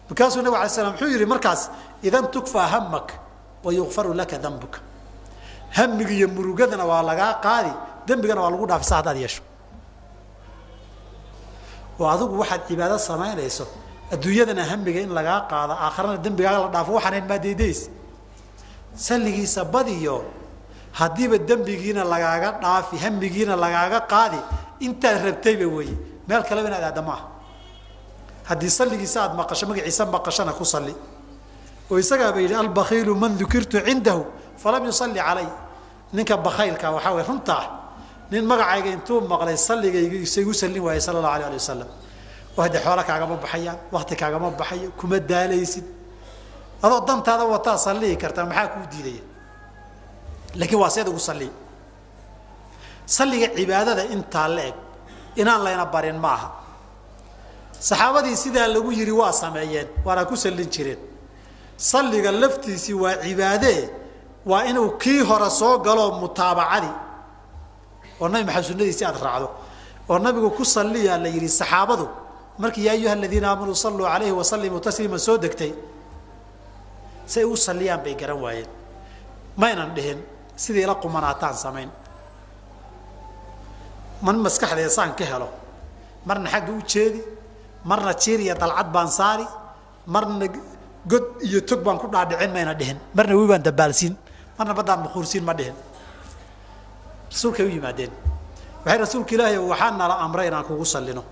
markaasuu nabig alay slam wuxuu yidhi markaas idan tukfaa hamak wa yukfaru laka dambuka hamiga iyo murugadana waa lagaa qaadi dembigana waa lagu dhaafisa haddaad yeesho oo adigu waxaad cibaado samaynayso adduunyadana hamiga in lagaa qaado aakharana dembigaaga la dhaafo waxaan maa daydays salligiisa badiyo haddiiba dembigiina lagaaga dhaafi hamigiina lagaaga qaadi intaad rabtayba weeye meel kaleba inaad aadda maaha haddii salligiisa aad maqasho magaciisa maqashana ku salli oo isagaaba yidhi albakiilu man dukirtu cindahu falam yusalli calay ninka bakaylka waxaa way runta ah nin magacayga intuu maqlay salligayga isagu sallin waayey sala allahu alayh ali wasalam وهذا حولك عجمه بحيان وقتك عجمه بحيان كم الداليسد هذا ضمت هذا وطا صلي كرت معك ودي لكن واسيد وصلي صلي عبادة أنت عليك إن الله ينبرين معها صحابتي سيدا لو يجري واسمعين وأنا كسلين شرين صلي قلفتي سوى عبادة وإنه كي هرسو قالوا متابعة والنبي محمد النبي سياد رعده والنبي كسلي على يجري صحابته مرك يا أيها الذين آمنوا صلوا عليه وسلموا تسليما سودكتي سيوصل ليان بيقرن وايد ما ينندهن سيدي لقوا مناطان سمين من مسكح الإنسان كهله مرنا حق وجهي مرنا تشيري طلعت بانصاري مرنا قد يتوقبان كل عاد عين ما يندهن مرنا ويبان دبالسين مرنا بدل مخورسين ما دهن رسولك ويجي ما دهن وهي رسولك الله وحنا على أمرين أنكو وصل لنا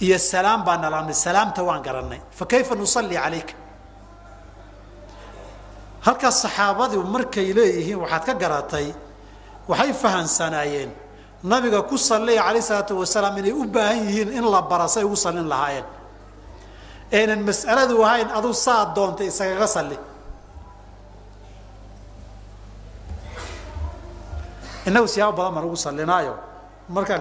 يا السلام بان الله السلام توان قرني فكيف نصلي عليك هلك الصحابة ومرك إليه وحد كجراتي وحي فهم سنايين نبي كصلي عليه الصلاة والسلام من أباهين إن الله براسي وصل لهاين إن المسألة وهاين أدو صاد دونت يسغسلي إنه سياق بلا مرة وصل لنايو مرك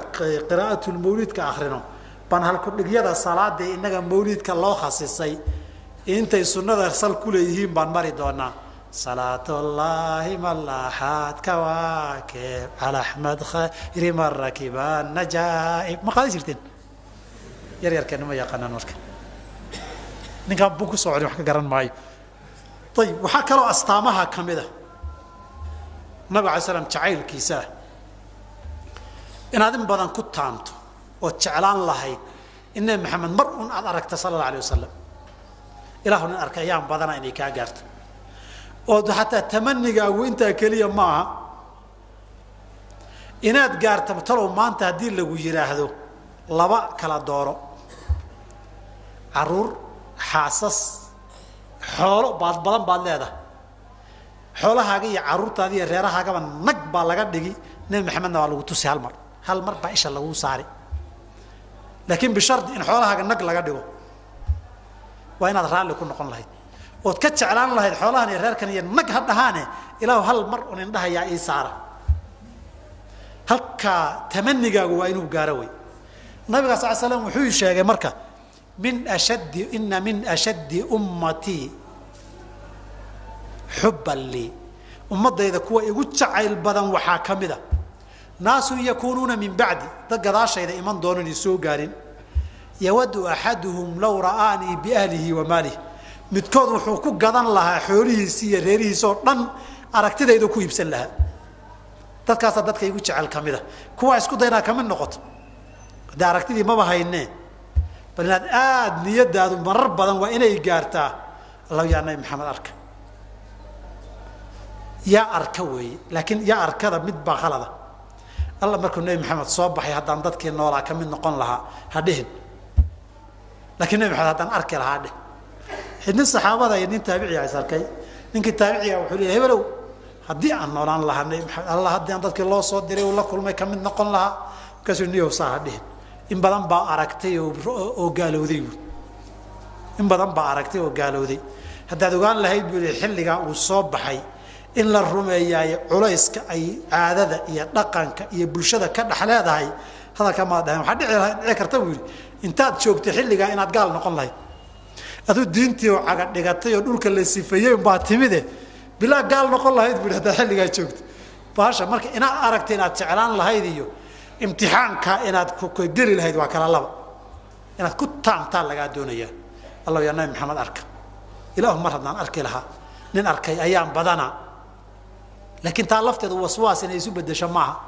قراءة المولد كآخرنا بان هالكل جيدا صلاة دي إنك مولد كالله خاصيصي إنت السنة رسال كل يهين بان مري دونا صلاة الله ملاحات كواكب على أحمد خير من ركبان نجائب ما قال يصيرتين ير كانوا ما يقنن ورك نكاب بوكو صعود وحكي قرن معي طيب وحكى له أستامها كمده النبي عليه السلام تعيل كيساه إن هذا بدن كنت تامته وتشعلان الله إن محمد مرء أدركت صلى الله عليه وسلم إلهنا أرك أيام بدنا إني كأجرت وحتى تمنى وأنت كليا معها إن أتجرت بترى ما أنت هدي اللي وجراه هذا لبا كلا داره عرور حاسس حول بعض هذا حولها هاجي عرور تادي ريرها هاجا من نقبل لقد دقي نبي محمد نوالو تسي هالمر بعيش الله وصاري لكن بشرط إن حولها هاجا نقل لقد دقو وين هذا رأي لكون نقول له وتكتش على الله حولها نرير كان ينق هدهانه إلى هالمر ونندها يا إيسارة هلكا تمني جاوا إنه جاروي النبي صلى الله عليه وسلم وحوش يا مركا من أشد أمتي حبا لي ومضى إذا كوا يقول تعال بدن وحاكم ذا ناس يكونون من بعد تقداش إذا إيمان دونني سوء قارين يود أحدهم لو رآني بأهله وماله متكون وحقوق قدن لها حوله سيريره صوتن أركت ذا إذا كوا يبسل لها تذكر صدقك يقول تعال كم ذا كوا يسكت هنا كم النقط ده أركت ذي ما بهاينه بل نيد هذا مرة بدن وإنه يجارته الله يعني محمد أرك يا أركوي لكن يا أركذا متبع خلده الله مركو النبي محمد صباح هذا عندك النور كم من نقول لها هدهن لكن النبي محمد هذا أركل هذا حين الصحابة ذا يدين تابعي عيسى كي إنك تابعي وحولي هبلو هدي عن نور الله النبي محمد الله هدي عندك الله صوت دري والله كل ما كم من نقول لها كسر نيو صار هدهن إن بدن بأركتي وقالوا ذي إن بدن بأركتي وقالوا ذي هذا قال له يقول الحل جاء والصباحي إن الرمية عليسك أي عادة يدقنك يبلشة كذا حلاده هذا كما ده حد ذكر تقول أنت تشوف تحل جاء إن أتقال نقول له هذا دينتي وعقد نقطي يقول كل السفية بعتمده بلا قال نقول له يقول هذا حل جاء شفت باشا مرك إن أركت إن تعلان له هذه امتحان كائن كدير له هذا وكلا الله إن كنت تعمل لقى الدنيا الله يا نبي محمد أرك إله مرة أرك لها نن أرك أيام بدنا لكن تعلفت هذا وسواس إنه يسوي بدش معها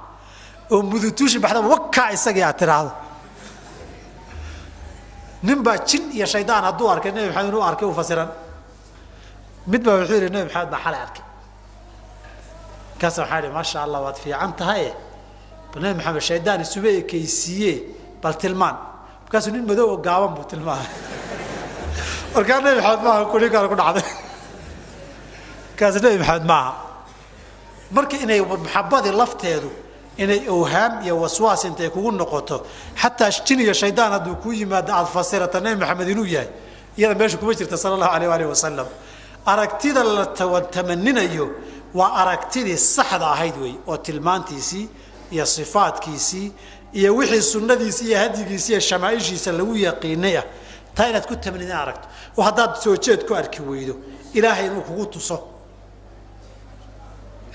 ومذتوش بحدا وقع يسقي اعتراض نبى تشين يا شيطان الدوار كنا محمد نو أرك وفسرا متبع الحير إنه محمد بحال أرك كسر حالي ما شاء الله وات في عنت هاي بنا محمد الشيطان يسوي كيسية بالتلمان كسر نين بدو قاوم بالتلمان وكان محمد معه كل كل عاد كسر محمد معه marka inay maxabadii lafteedu inay awhaam iyo waswaas intay kugu noqoto xataa jin iyo shaydaan hadduu kuu yimaado aad fasirata nabi maxamed inuu yahay iyada meesha kuma jirta sala allahu alayh waalihi wasalam aragtida la tamaninayo waa aragtidii saxda ahayd wey oo tilmaantiisii iyo sifaadkiisii iyo wixii sunnadiisii iyo hadyigiisii iyo shamaaishiisa lagu yaqiinay ah taa inaad ku tamanid in aragto oo haddaad soo jeed ku arki weydo ilaahay inuu kugu tuso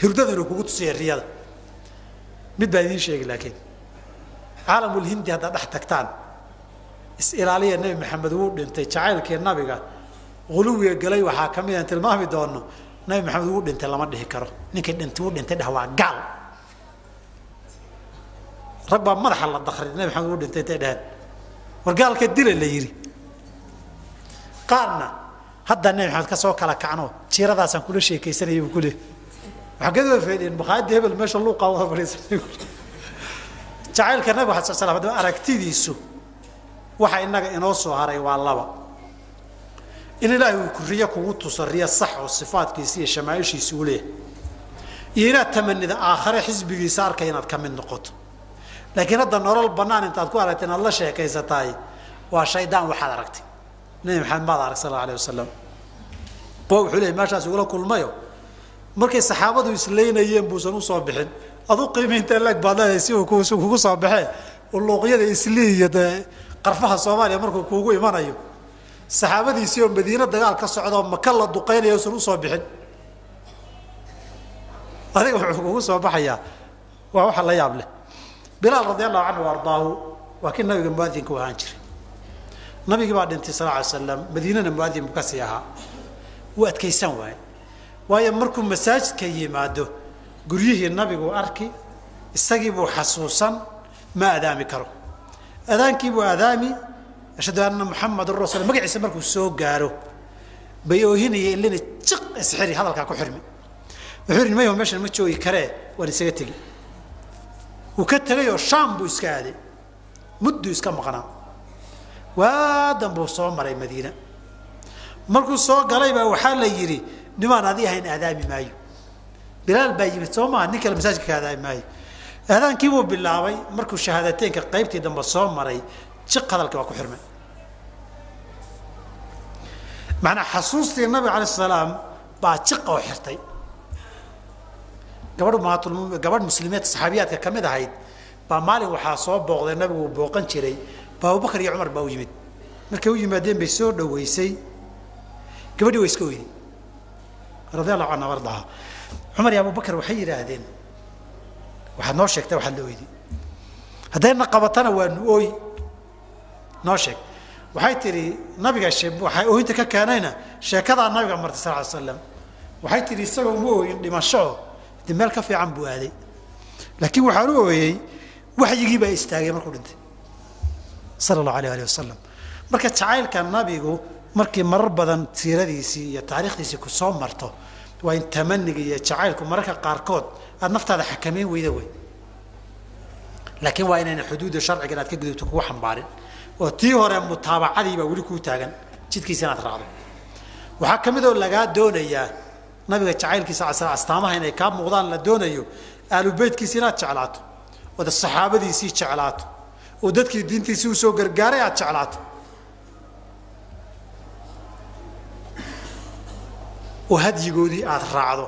hurdada inuu kugu tusiyo riyada mid baa idiin sheegi laakiin caalamul hindi haddaad dhex tagtaan is-ilaaliya nebi maxamed wuu dhintay jacaylkii nabiga guluwiga galay waxaa ka mid aan tilmaami doono nabi maxamed wuu dhintay lama dhihi karo ninkii dhintay wuu dhintay dheh waa gaal rag baa madaxa la dakray nabi maxamed wuu dhintay intay dheheen war gaalka dila la yidhi qaarna hadda nabi maxamed ka soo kala kacno jiiradaasaan kula sheekaysanayay buu ku leeyahay waxaa ka faa'iideen maqaayadda hebel meesha luuqa wada fadhiisanay jacaylka nabi maxamed sallallahu alayhi wasallam aragtidiisu waxa inaga inoo soo haray waa laba in ilaahay uu kuriyo kugu tuso riya sax oo sifaadkiisa iyo shamaaishiisa u leeyahay iyo inaad tamanida aakhire xisbigiisa arkay inaad ka mid noqoto laakiin hadda nolol bannaan intaad ku aragtay inaad la sheekaysataay waa shaydaan waxaad aragtay nabi maxamed maad arag sallallahu alayhi wasallam oo wuxuu leeyahay meeshaas ugula kulmayo markay saxaabadu isleynayeen buusan u soo bixin adu qiimaynta lag baadada si uu kugu soo baxay luuqyada isliiyada qarfaha Soomaaliya markuu kuugu imanayo saxaabadiisii oo Madiina dagaal ka socdo Maka la duqeynayo soo soo bixin adiga wuxuu kugu soo baxaya waa waxa la yaab leh Bilaal radiyallahu anhu wardaahu waa kin nabiga muadinku ahaan jiray nabiga baa dhintay sallallahu alayhi wasallam Madiinana muadin ka sii ahaa waa adkaysan waayo markuu masaajidka yimaado guryihii nabigu arki isagii buu xasuusan ma adaami karo adaankii buu adaami ashhadu anna muhammadur rasuul magaciisa markuu soo gaaro bayoohinaya ilaa jiq isxiri hadalka ku xirmi wuxuu yiri mayo meeshan ma joogi kare waan isaga tagi uu ka tagay oo shaam buu iska aaday muddo iska maqnaa waa dambu soo maray Madiina markuu soo galay baa waxa la yiri nimaan adii ahayn adaami maayo Bilaal baa yimid Soomaa ninka masaajidka ka adaami maayo adaankii buu bilaabay markuu shahaadateynka qaybtii dambe soo maray jiq hadalka waa ku xirmay macna xasuustii nabi calaih salaam baa jiq oo xirtay gabadh muslimiinta saxaabiyaadka ka mid ahayd baa maalin waxaa soo booqday nabigu booqan jiray Abubakar iyo Umar baa u yimid markay u yimaadeen bay soo dhaweysay gabadhii way iska weyday radiyallahu anha wardaha Umar iyo Abubakar waxay yiraahdeen waxaad noo sheegtay waxaad la weydiin haddayna qabatana waa ooy noo sheeg waxay tiri nabiga waxay ooyinta ka keenayna sheekada nabiga martay sallallahu alayhi wasallam waxay tiri isagoo u ooyin dhimasho meel ka fiican buu aaday laakiin waxa uu ooyay waxyigii baa istaagay markuu dhintay sallallahu alayhi wasallam marka jacaylka nabigu markii marar badan siiradiisii iyo taariikhdiisii ku soo marto waa in tamaniga iyo jacaylku mararka qaarkood aad naftaada xakameyn weyda way laakiin waa inayna xuduudda sharciga aad ka gudubto kugu xambaarin oo tii hore mutaabacadii baa weli ku taagan jidkiisa inaad raacdo waxa kamid oo laga doonayaa nabiga jacaylkiisa astaamaha inay ka muuqdaan la doonayo aalu beedkiisa inaad jeclaato oo saxaabadiisii jeclaato oo dadkii diintiisii u soo gargaaray aad jeclaato oo hadyigoodii aad raacdo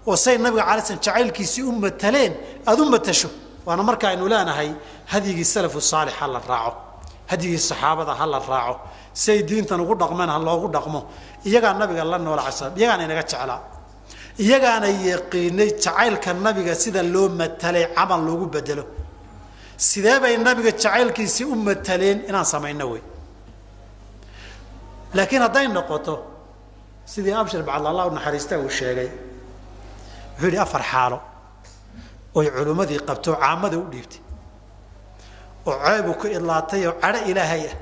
oo say nabiga calaysaan jacaylkiisii u mataleen aad u matasho waana marka aynu leenahay hadyigii salafu saalix la raaco hadyigii saxaabada la raaco say diintan ugu dhaqmaan loogu dhaqmo iyaga nabiga la nool casab iyagaana inaga jeclaa iyagaana yaqiinay jacaylka nabiga sida loo matalay amal loogu bedelo sidee bay nabiga jacaylkiisii u mataleen inaan sameeyno way laakiin haday noqoto sidii abshir bacd Allah naxariista uu sheegay wuxuu yiri afar xaalo oo culimadii qabto caamada u dhiibtay oo ceeb ku idlaatay oo cara ilaahay ah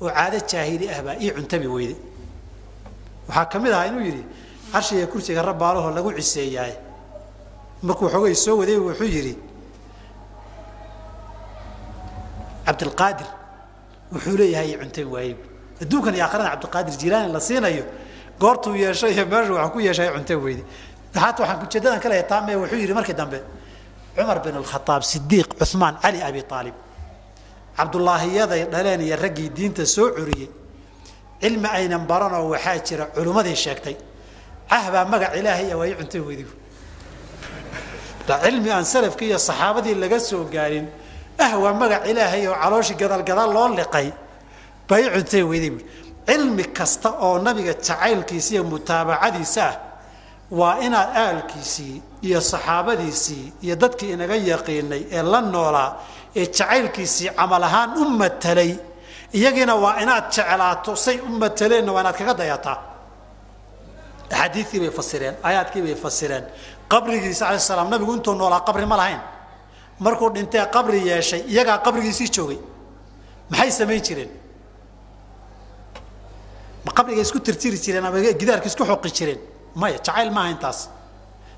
oo caado jaahili ah baa ii cuntabi weyday waxa kamid ah inuu yiri arshiga kursiga rabbaalaho lagu ciseeyay markuu xogay soo waday wuxuu yiri Abdul Qadir wuxuu leeyahay cuntabi waayay adduunkan iyo aakhirada Abdul Qadir Jilaani la siinayo goortuu yeeshay meeshu waxa ku yeeshay cuntabi weyday taxaat waxaan ku jeedaan kale taamay wuxuu yiri markii dambe عمر بن الخطاب صديق عثمان علي أبي طالب عبد الله يضي دلين يرقي دين تسوعري علم أين برنا وحاجر علوم ذي الشاكتي عهبا مقع إلهي ويعنته وذي علمي أن سلف كي الصحابة دي اللي قسوا قالين أهوى مقع إلهي وعروش قدال لون لقي بيعنته وذي علمي كستا أو نبي تعايل كيسي متابعة دي ساه وإن آل كيسي يا الصحابة دي سي يددك إن يقيني إلا النولا تعايل كيسي عملهان أمة تلي يجينا وإنات تعالات صي أمة تلين وإنات كذا يطع حديثي بيفسرين آيات كي بيفسرين قبر جيس عليه السلام نبي قلتوا نولا قبر ملهين مركود أنت قبر يا شيء يجا قبر جيس شوي ما حي سمين شرين ما قبر جيس كتر شرين أنا جدار كيس كحوق شرين ما تعال ما هنتاس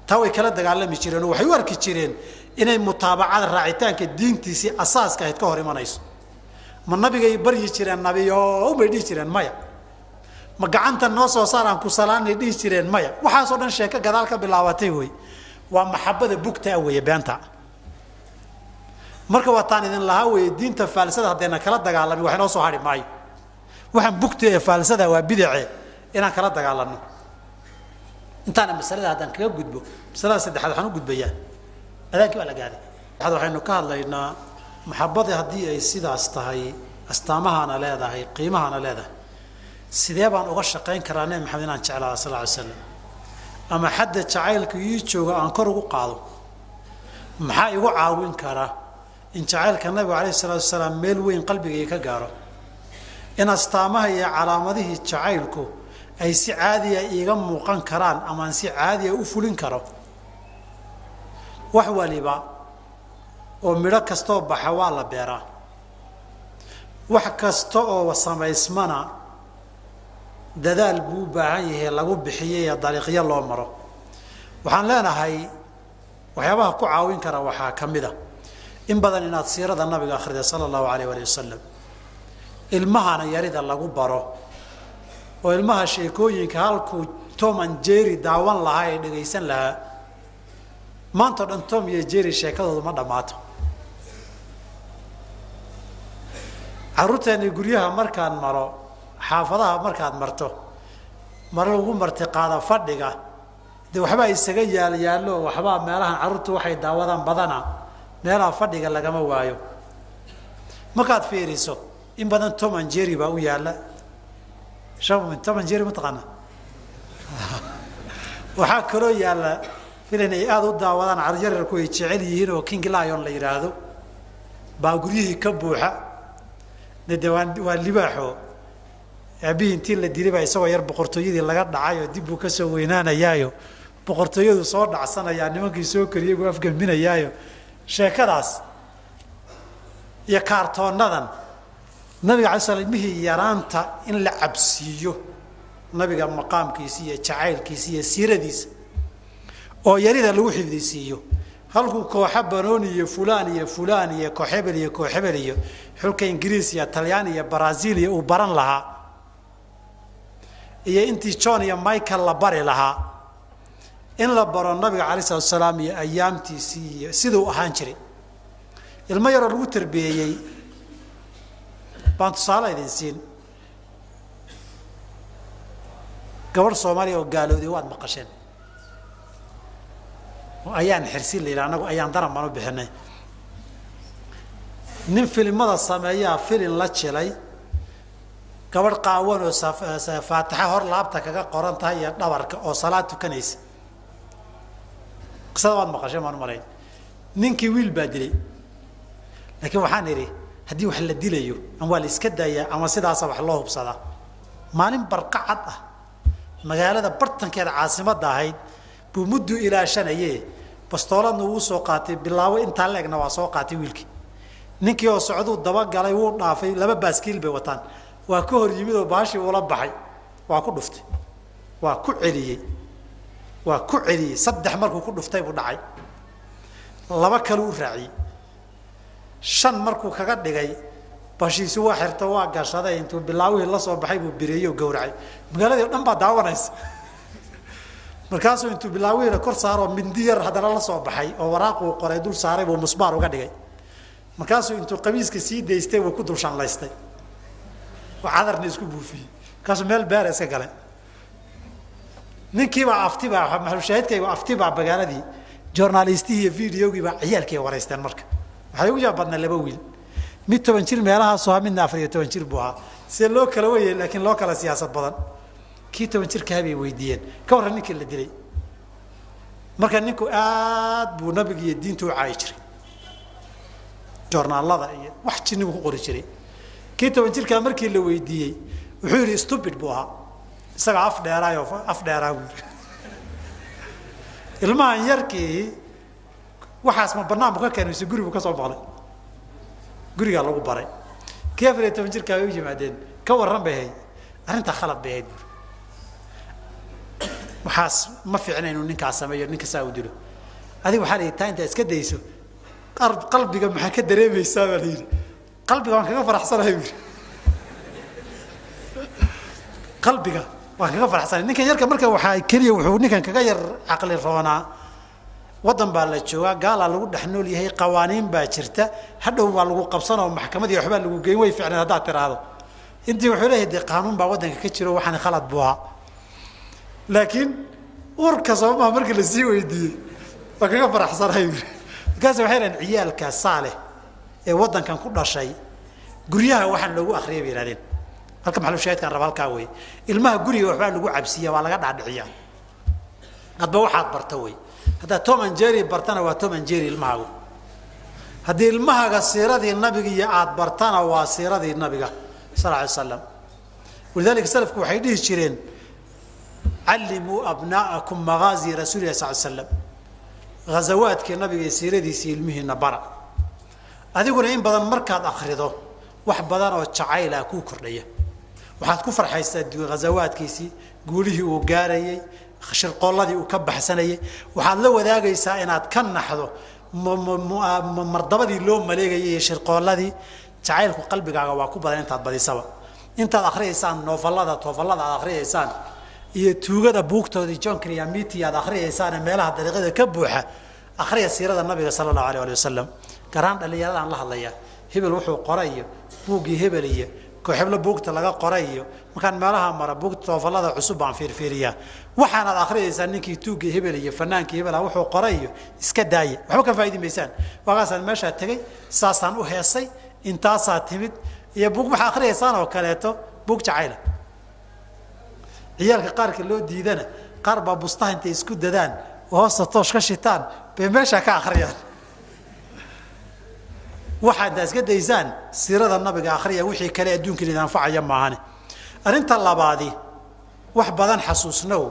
تاوي كلا دجال مشيرين وحيوار كشيرين إن المتابعة الراعيتان كدين تيسي أساس كهيت كهري ما نايس ما النبي جاي بري يشيرين النبي يو بدي يشيرين مايا ما قعنت الناس وصار عن كسلان يدي يشيرين مايا وحاصلنا شيكا كذلك بالعواتي هوي ومحبة بوكتا هوي بينتا مركب وطني إن الله هو الدين تفلسفة هدينا كلا دجال وحنا صهاري ماي وحنا بوكتا فلسفة وبدعة إن كلا دجال انت انا مساله هذا كيف غدبو مساله صدخ waxaan u gudbayaa adanki wala gaari waxa waxaynu ka hadlaynaa maxabada hadii ay sidaas tahay astaamahana leedahay qiimahana leedahay sidee baan uga shaqeyn karaa nabi maxamed aan jeclaa sallallahu alayhi wasallam ama hadda jacaylku ii jooga aan kor ugu qaado maxaa igu caawin kara in jacaylka nabi alayhi salatu wasallam meel weyn qalbigayga ka gaaro in astaamaha iyo calaamadihi jacaylku ay si caadi ah iiga muuqan karaan ama si caadi ah u fulin karo wax waliba oo midho kasto baxa waa la beeraa wax kasto oo samaysmana dadaal buu baahan yahay lagu bixiyay dariiqyo loo maro waxaan leenahay waxyaabaha ku caawin kara waxaa kamida in badan inaad siirada nabiga akhriday sallallahu alayhi wa sallam ilmahana yarida lagu baro oo ilmaha sheekooyinka halkuu Tom and Jerry daawan lahaa ee dhageysan lahaa maanta dhan Tom iyo Jerry sheekadooda ma dhamaato caruurteena guryaha markaan maro xaafadaha markaad marto mar lagu marti qaada fadhiga de waxba isaga yaalo waxba meelahan caruurtu waxay daawadaan badana meelaha fadhiga lagama waayo markaad fiiriso in badan Tom and Jerry baa u yaala شوف من طبعا جيري متقنا وحكروا يلا فيلن يادو داودان عرجر كوي جعل يهين oo king lion la yiraahdo baa guriyihii ka buuxa nadawaan waa libaaxo abi intii la dilay baa isagoo yar boqortooyadii laga dhacayo dib uu ka soo weynaanayaayo boqortooyadu soo dhacsanaya nimankii soo kariyay oo afgaminayaayo sheekadaas iyo kaartoonadan nabiga cali sallallahu yaraanta in la cabsiyo nabiga maqaamkiisa iyo jacaylkiisa iyo siiradiisa oo yarida lagu xifdisiyo halku kooxa banooni iyo fulaan iyo kooxebel iyo xulka ingiriis iyo talyaani iyo brazil iyo u baran lahaa iyo intii John iyo Michael la bari lahaa in la baro nabiga cali sallallahu alayhi wasallam iyo ayaamtiisii sidoo ahaan jiray ilmo yar lagu tarbiyeeyay baan tusaale idin siin gabar Soomaaliya oo gaalowday waad maqasheen oo ayaan xirsin leeyahay anagu ayaan daran baan u bixinay nin filimada sameeyaa filim la jilay gabar qaawan oo Faatixa hor laabta kaga qoran tahay iyo dhabarka oo salaad tukanaysa qisada waad maqasheen maan maray ninkii wiil baa dilay laakiin waxaan iri haddii wax la dilayo ama la iska daaya ama sidaas wax loo hubsada maalin barqacad ah magaalada bartankeeda caasimadda ahayd buu muddo ilaashanayay bastooladna uu soo qaatay bilaawo inta leegna waa soo qaatay wiilkii ninkii oo socdo daba galay wuu dhaafay laba baaskiil bay wataan waa ka hor yimid oo baashi ula baxay waa ku dhuftay waa ku celiyay saddex markuu ku dhuftay buu dhacay laba kale u raaciyay shan markuu kaga dhigay bashiisu waa xirta waa gashaday intuu bilaawii la soo baxay buu bireeyo gowracay magaaladii dhan baa daawanaysa markaasuu intuu bilaawayna kor saaro mindi yar haddana la soo baxay oo waraaquu qoray dul saaray buu musbaar uga dhigay markaasuu intuu qamiiska sii daystay wuu ku dul shanlaystay oo cadarna isku buufiyey markaasuu meel beer iska galay ninkiibaa aftibaa maxalushaahidkaygu aftibaa magaaladii journalistihii iyo videogiibaa ciyaalkii wareysteen marka waxay ugu yaab badnaa laba wiil mid 10 jir meelahaasoo ahaa midna 14 jir buu ahaa see loo kala weyey laakiin loo kala siyaasad badan kii 10 jirka habay weydiiyeen ka warran ninkii la dilay marka ninku aad buu nabiga iyo diinta u caayi jiray journaalada iyo wax jinnigu ku qori jiray kii 10 jirka markii la weydiiyey wuxuu yiri stupid buu ahaa isaga af dheeraayo ilmahan yarkii waxaas ma bannaan ka keenayso guriga ka soo baqlay guriga lagu baray kii 14 jirka ay u yimaadeen ka warran bay arinta khalad bay waxaas ma fiicna inuu ninkaas sameeyo ninka saa u dilo adiga waxa leeyahay inta iska dayso qalbiga maxaa ka dareemaysaa baa leeyahay qalbiga waan kaga faraxsanahay qalbiga waan kaga faraxsanahay ninkan yarka marka waxa kaliya wuxuu ninkan kaga yar aqli roona wadan baa la joogaa gaala lagu dhaxnool yahay qawaaniin baa jirta hadhow waa lagu qabsanoo maxkamadii waxba lagu geyn way fiicnaa hadaa tiraado intii wuxuu leeyahay qaanuun baa wadanka ka jiro waxaan khalad buuha laakiin urka Soomaaliya markii la sii weydiiyay waa kaga faraxsanahay kaas waxay leeyihiin ciyaalka Saaleh ee wadankan ku dhashay guriyaha waxaan lagu akhriyay biiradeen halka maxallu shaahidkan raba halka way ilmaha guriga waxba lagu cabsiyaa waa laga dhaadhiciyaa hadba waxaad barta way hada Tom and Jerry bartana waa Tom and Jerry ilmaha hadii ilmaha siiradii nabiga iyo aad bartana waa siiradii nabiga sallallahu alayhi wasallam ولذلك سلفku waxay dhihi jireen علموا أبناءكم مغازي رسول الله صلى الله عليه وسلم غزوات كالنبي سيردي سيلمه النبرة هذه يقول إن بدن مركز أخرده واحد بدن وتشعيله كوكرية واحد كفر حيستد غزوات كيسي قوله وجاري شرق الله دي وكبح سنة واحد لو ذا جيس إنات كن نحضه مرضبة دي لوم مليجي شرق الله دي تعيل قلبك على واقوب بدن أنت بدي سوا أنت آخر إنسان نوفلا توفلا آخر إنسان iyo tuugada buugtooda John Kriyamiti aad akhriyaysan meelaha dariiqada ka buuxa akhriya siirada nabiga sallallahu alayhi wasallam garaan dhalinyarada la hadlaya hebel wuxuu qorayo buugi hebel iyo ko hebel buugta laga qorayo markaan meelaha mara buugta toofalada cusub aan fiirfiiriya waxaan aad akhriyaysan ninkii tuugi hebel iyo fanaankii hebel wuxuu qorayo iska daaya waxba ka faa'iideeysan waqaasan meesha tagay saasaan u heesay intaasaa timid iyo buug waxa akhriyaysan oo kaleeto buug jacayl ciyaalka qaarka loo diidana qaar baa bustaha intay isku dadaan hoosta toosh ka shitaan bay meesha ka akhriyaan waxaad iska daysaan siirada nabiga akhriya wixii kale adduunka idin anfacaya maahane arinta labaadi wax badan xasuusnow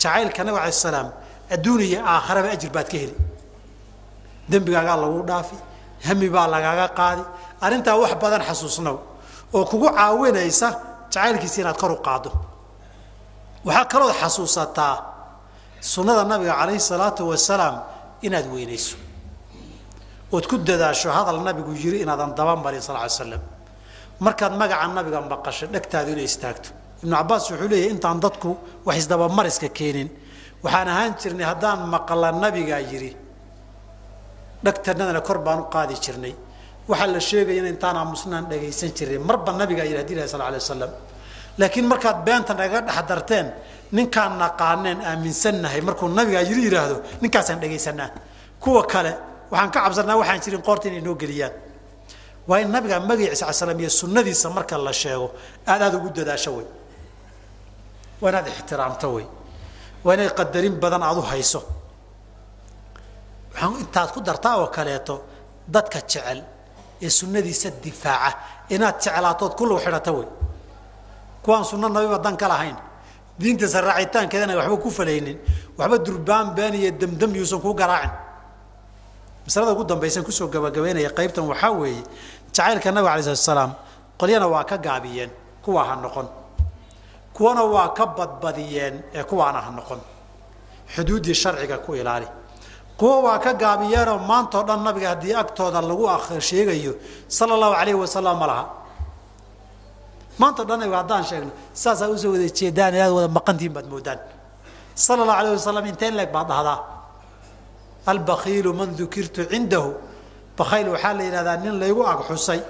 jacaylka nabiga alayhi salaam adduuniya aakhiraba ajir baad ka heli dambigaaga lagu dhaafi hami baa lagaaga qaadi arinta wax badan xasuusnow oo kugu caawinaysa jacaylkiisa inaad kor u qaado waxa kaloo xasuusataa sunnada nabiga calayhi salaatu wasalaam inaad weynayso oo ku dadaasho hadal nabigu yiri inaadan daba marin sallallahu alayhi wasallam markaad magaca nabiga maqasho dhagtaadu inay istaagto ibn Abbas wuxuu leeyahay intaan dadku wax isdaba mariska keenin waxaan ahaan jirnay haddaan maqla nabiga yiri dhagtadana kor baan u qaadi jirnay waxa la sheegay in intaan aamusnaan dhageysan jiray marba nabiga yiri sallallahu alayhi wasallam laakiin markaad beenta naga dhaxdarteen ninkaan naqaaneen aaminsannahay markuu nabiga yiri yiraahdo ninkaasaan dhageysanaa kuwa kale waxaan ka cabsanaa waxaan jirin qoortiin inoo galiyaan waa in nabiga magaciisa sallallahu iyo sunnadiisa marka la sheego aad ugu dadaasho way waa inaad ixtiraamto way waa inay qadarin badan aad u hayso waxaan intaad ku dartaa oo kaleeto dadka jecel ee sunnadiisa difaaca inaad jeclaatood kullu xirato way kuwaan sunna nabi wadan kala hayn diinta saraaciitaankeedana waxba ku falaynin waxba durbaan baan iyo damdam yuusan ku garaacin masalada ugu dambaysan ku soo gabagabeynaya qaybtan waxa weeye jacaylka nabiga calayhi salaam qolyana waa ka gaabiyeen kuwa ha noqon kuwana waa ka badbadiyeen ee kuwaana ha noqon xuduudii sharciga ku ilaali kuwa waa ka gaabiyeen oo maanta oo dhan nabiga hadii agtooda lagu akhriyo sheegayo sallallahu alayhi wasallam malaha maanta dhan ay wadaan sheegno saasa u soo wada jeedaan inaad wada maqantiin bad moodaan صلى الله عليه وسلم انتين لك بعض هذا البخيل من ذكرت عنده بخيل وحال إلى ذا لا يقع حسي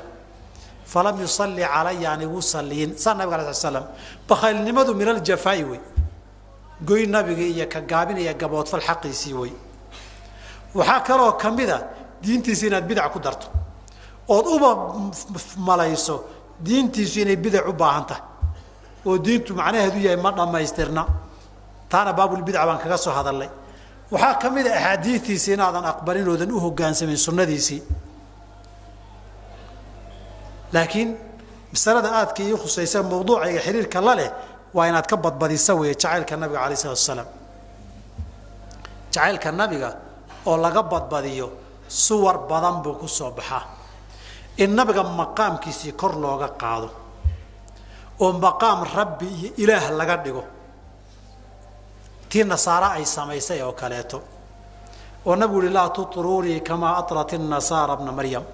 فلم يصلي علي يعني وصلين صلى الله عليه وسلم بخيل نمذ من الجفايوي قوي النبي كقابين يقبض في الحق يسيوي وحاكروا كم بذا دينتي سينات بدع قدرته أوضوبة ملايسو دينتي سينات بدع عباهنته ودينتو معناه هدوية مرة ما يسترنا تانا باب البدع وان كغسو هذا اللي وحاكم إذا أحاديثي سينادا أقبلين ودن أوه قانس من سنة ديسي لكن مسألة آتك يخص يسمى موضوع يحرير كالله وإن أتكبط بدي يسوي جعل كالنبي عليه الصلاة والسلام جعل كالنبي أو لقبط بديو صور بدن بوكو صبحة النبي مقام كيسي كرلوغا قادو ومقام ربي إله لقدقو تي النصارى أي سميسي أو كاليتو ونقول لا تطروني كما أطرت النصارى ابن مريم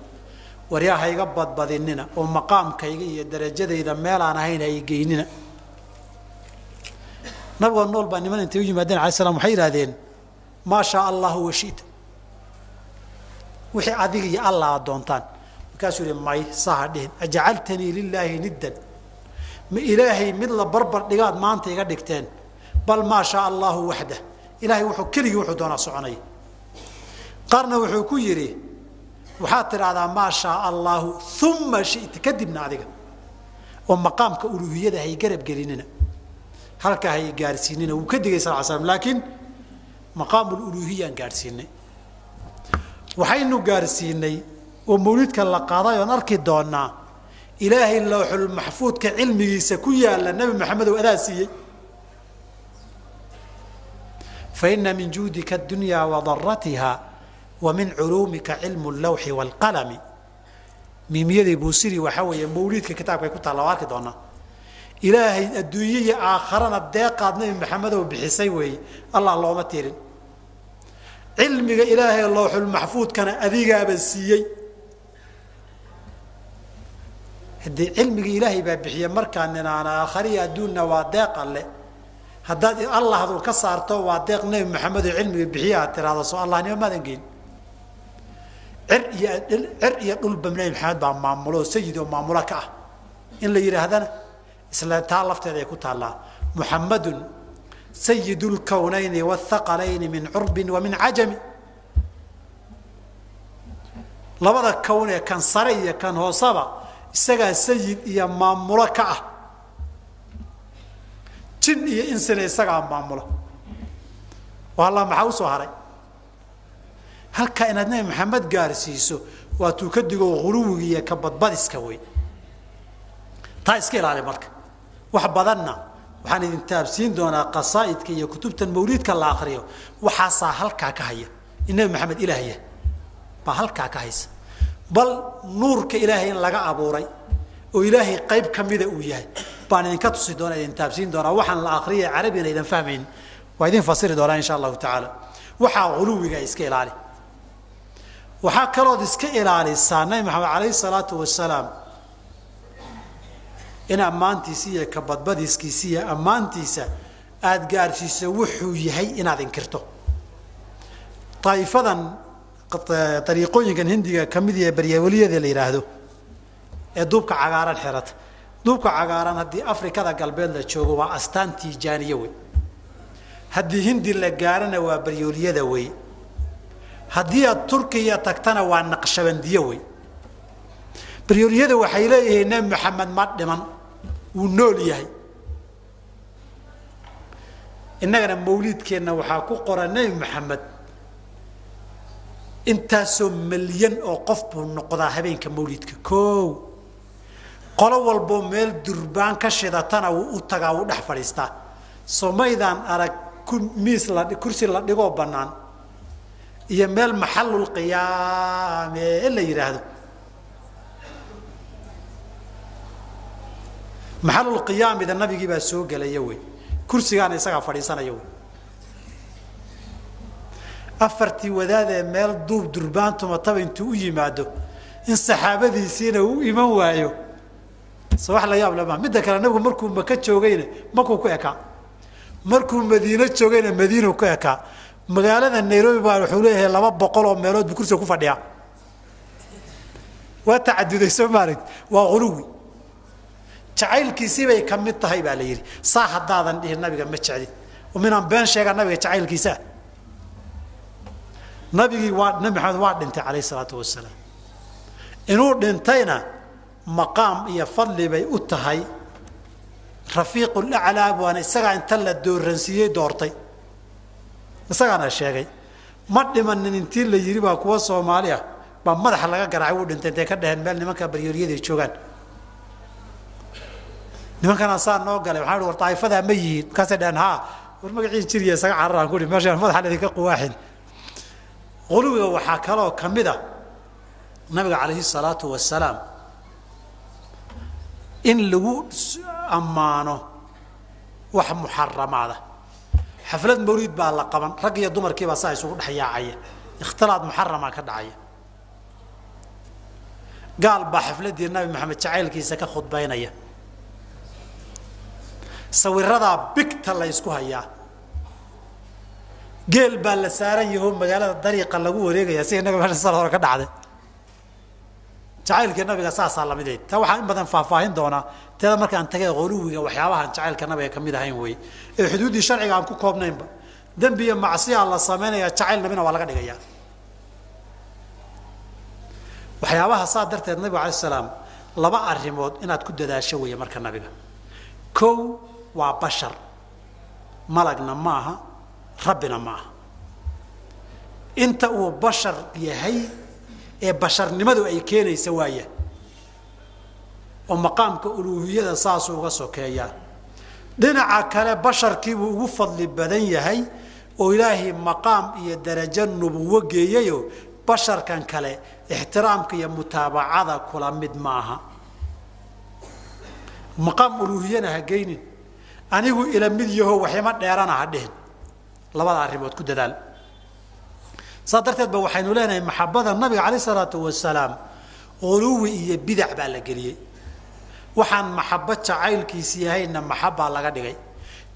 ورياها يقبض بديننا ومقام كي درجة إذا ميلانا هنا يجيننا نبغى نقول بأن من أنت يجي مدين عليه السلام وحير هذين ما شاء الله وشيت وحي عذيك الله دونتان كاسوري معي صاحدين أجعلتني لله ندا من إلهي مثل بربر دقات ما أنت يقدكتين بل ما شاء الله وحده إلهي وحو كله وحو دونا سعني قرنا وحو كيري وحاطر هذا ما شاء الله ثم شئت كدبنا عليك ومقامك ألوهية هي قرب قريننا هلك هي قارسيننا وكدق صلى الله عليه وسلم لكن مقام الألوهية قارسيننا وحينو قارسيني ومولدك اللقاضي ونركي دونا إلهي اللوح المحفوظ كعلمي سكويا للنبي محمد وأداسي فإن من جودك الدنيا وضرتها ومن علومك علم اللوح والقلم ميميدي بوسيري وحوي مولدك كتابك كنت على واحد دونا إلهي الدنيا آخرنا الدقة النبي محمد وبحسيوي الله ما تيرن علمك إلهي اللوح المحفوظ كان أذيقا بسيي هدي علمك إلهي بحيا مركاننا أنا آخرية دوننا وادقة اللي هداد الله هذو كسرته وادق النبي محمد علمك بحيا ترى هذا سؤال الله نيوم ماذا نقول عرق يقول بمنين الحياة معموله سيد ومعموله كأه إن اللي يرى هذا إسلا تعلفت هذا يكون الله محمد سيد الكونين والثقلين من عرب ومن عجم لبدا كونه كان صرية كان هو صبا استجا سيد يا معموله كأه جن يا إنسان استجا معموله والله محوسه هري هل كائناتنا محمد قارسيسو وتكدقوا غلوية كبد بدس كوي تايسكيل على مرك وحبضنا وحن تابسين دونا قصائد كي كتبت المولد كالله آخريه وحاصا هلكا كهية إنما محمد إلهية بهلكا كهيس بل نور كإلهي لقى أبوري وإلهي قيب كميدة وياه بان إن كتصي دونا إن تابسين دونا وحن الآخرية عربينا إذا فاهمين وإذن فصير دونا إن شاء الله تعالى وحا غلوية إسكيل عليه waxaa kaloo iska ilaalisaa nabi maxamed calayhi salaatu wasalaam in ammaantiisa iyo ka badbadiskiisa iyo ammaantiisa aad gaarsiiso wuxuu yahay inaad inkirto طائفة طريقون كان هندي كمية بريولية ذي اللي يراهدو دوبك عقارن حرت دوبك عقارن هدي أفريقيا قلبين لتشوفوا أستان تيجانيوي هدي هندي اللي قارن وبريولية ذوي هدي التركية تكتنا والنقشبنديوي بريولية ذو حيليه نام محمد مقدما ونوليه إننا مولد كنا وحاكو قرن محمد انت مليون او قف بو نقدا habeenka mawlidka koo qolo walbo meel durbaan ka shidatana uu tagaa uu dhex fadhiista Soomaalidan arag miis la kursi la dhigo banaan iyo meel maxallul qiyaam ee la yiraahdo maxallul qiyaam ida nabigi baa soo galay way kursigan isaga fadhiisanayo afartii wadaadee meel duub durbaantuma taba intuu u yimaado in saxaabadiisiina uu iman waayo wax la yaab lama mid kale nabigu markuu maka joogayna markuu ku ekaa markuu madiina joogayna madiina ku eka magaalada Nairobi baa wuxuu leeyahay 200 oo meelood buu kursi ku fadhiyaa waa tacaduday Soomaaliyeed waa quluwi jacaylkiisii bay ka mid tahay baa la yiri saa hadaadan dhihin nabiga ma jeclid oo minaan been sheega nabiga jacaylkiisa nabigi waa nabi Maxamed waa dhintay kaleey salaatu wassalaam inuu dhintayna maqaam iyo fadli bay u tahay rafiiqul a'la waana isaga inta la dooransiiyay doortay isagana sheegay ma dhimanin intii la yiri baa kuwa Soomaaliya ba madaxa laga garaacay uu dhintay intee ka dhaheen meel nimanka baryooriyada joogan nimankana saan noo galay waxaan war taayfada ma yihiin ka sadaan ha war magaciisa jiriya isaga cararaan ku meesha madaxa la ka quwaaxin qulubiga waxa kale oo kamida nabiga kaleey salaatu wassalaam in lagu amaano wax muharramaada xaflad mawlid baa la qaban rag iyo dumarkii baa saa isugu dhaxyaacay ikhtilaad muharrama ka dhacay gaal ba xafladii nabi maxamed jacaylkiisa ka khudbaynaya sawirada bigta la isku hayaa geel baa la saaran yahay magaalada dariiqa lagu wareegaya si nabi maxamed sallallahu alayhi ka dhacday jacaylka nabiga saasa la miday ta waxa in badan faahfaahin doona tada marka aan tagay quluwiga waxyaabaha jacaylka nabiga kamid ahayn way ee xuduudii sharciga aan ku koobnaynba dambi iyo macsiya la sameeynaya jacayl nabina waa laga dhigayaa waxyaabaha saa darteed nabiga kaleey salaam laba arimood inaad ku dadaasho way marka nabiga koow waa bashar malagna maaha rabbina maaha inta uu bashar yahay ee basharnimadu ay keenaysa waaya oo maqaamka uluuhiyada saas uga sokeeya dhinaca kale basharkii uu ugu fadli badan yahay oo ilaahi maqaam iyo darajo nubuwo geeyayo basharkan kale ixtiraamka iyo mutaabacada kula mid maaha maqaam uluuhiyana ha geynin anigu ila mid yaho waxima dheerana ha dhihin labada arimood ku dadaal sadarteed ba waxaynu leenahay maxabada nabiga kaleey salaatu wassalaam quluwi iyo bidc baa la galiyay waxaan maxabba jacaylkiisii ahayna maxabba laga dhigay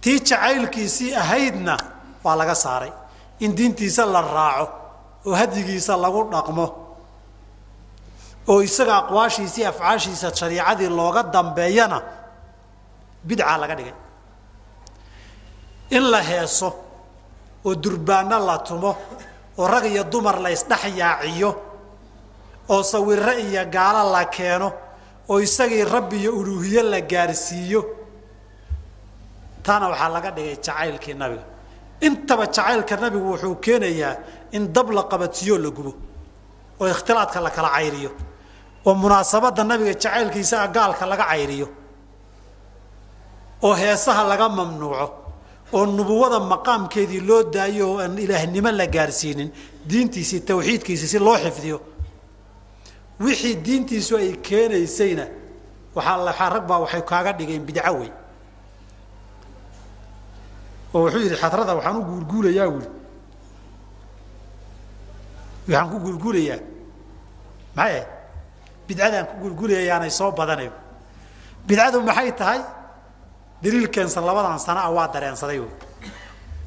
tii jacaylkiisii ahaydna waa laga saaray in diintiisa la raaco oo hadigiisa lagu dhaqmo oo isaga aqwaashiisa afcaashiisa shariicadii looga dambeeyana bidca laga dhigay in la heeso oo durbaana la tumo oo rag iyo dumar la isdhaxyaaciyo oo sawirro iyo gaala la keeno oo isagii rabbi iyo uluuhiye la gaarsiiyo taana waxa laga dhigay jacaylkii nabiga intaba jacaylka nabigu wuxuu keenayaa in dab la qabatiyo la gubo oo ikhtilaadka la kala cayriyo oo munaasabada nabiga jacaylkiisa gaalka laga cayriyo oo heesaha laga mamnuuco oo nubuwada maqaamkeedii loo daayo oo aan ilaahnimo la gaarsiinin diintiisa tawxiidkiisa si loo xifdiyo wixii diintiisu ay keenaysayna waxa rag baa waxay kaaga dhigeen bidca weey oo wuxuu yiri xadrada waxaan u guulguulayaa wili waxaan ku guulguulayaa maxay bidcadan ku guulguulayaanay soo badanay bidcadu maxay tahay daliilkan labadan sano waa dareensaday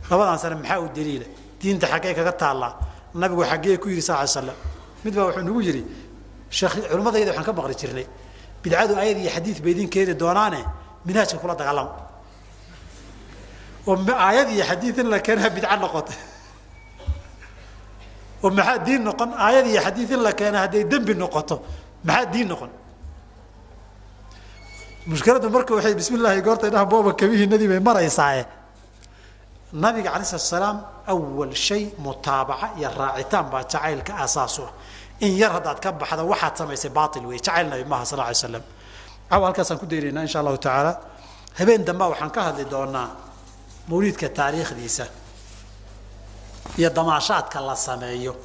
labadan sano maxaa u daliila diinta xaqay kaga taala nabigu xaqay ku yiri sallallahu alayhi wasallam mid baa wuxuu nagu yiri sheekh culimadayda waxaan ka maqli jirnay bidcadu ayad iyo xadiis beedin keeni doonaane minhaajka kula dagaalam oo ayad iyo xadiis in la keenay bidca noqotay oo maxaa diin noqon ayad iyo xadiis in la keenay haday dambi noqoto maxaa diin noqon mushkiladu markuu waxay bismillaahi goorta inaha booba kabihi nabi maraysaa nabiga kaleey salaam awwal shay mutaabaca ya raacitaan ba jacaylka asaaso in yar hadaad ka baxdo waxaad samaysay baatil way jacayl nabi ma sallallahu alayhi wasallam aw halkaas aan ku deereynaa insha Allah taala habeen dambe waxaan ka hadli doonaa mawlidka taariikhdiisa iyo damaashaadka la sameeyo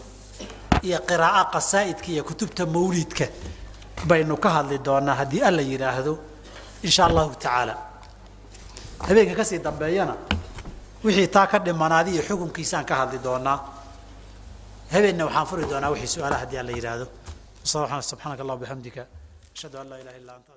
iyo qiraa'o qasaa'idka iyo kutubta mawlidka baynu ka hadli doonaa hadii alla yiraahdo insha Allah taala habeenka ka sii dambeeyana wixii taa ka dhimanaadi iyo xukunkiisa aan ka hadli doonaa habeenna waxaan furi doonaa wixii su'aalaha hadii alla yiraahdo subhanaka allah bihamdika ashhadu an la ilaha illa anta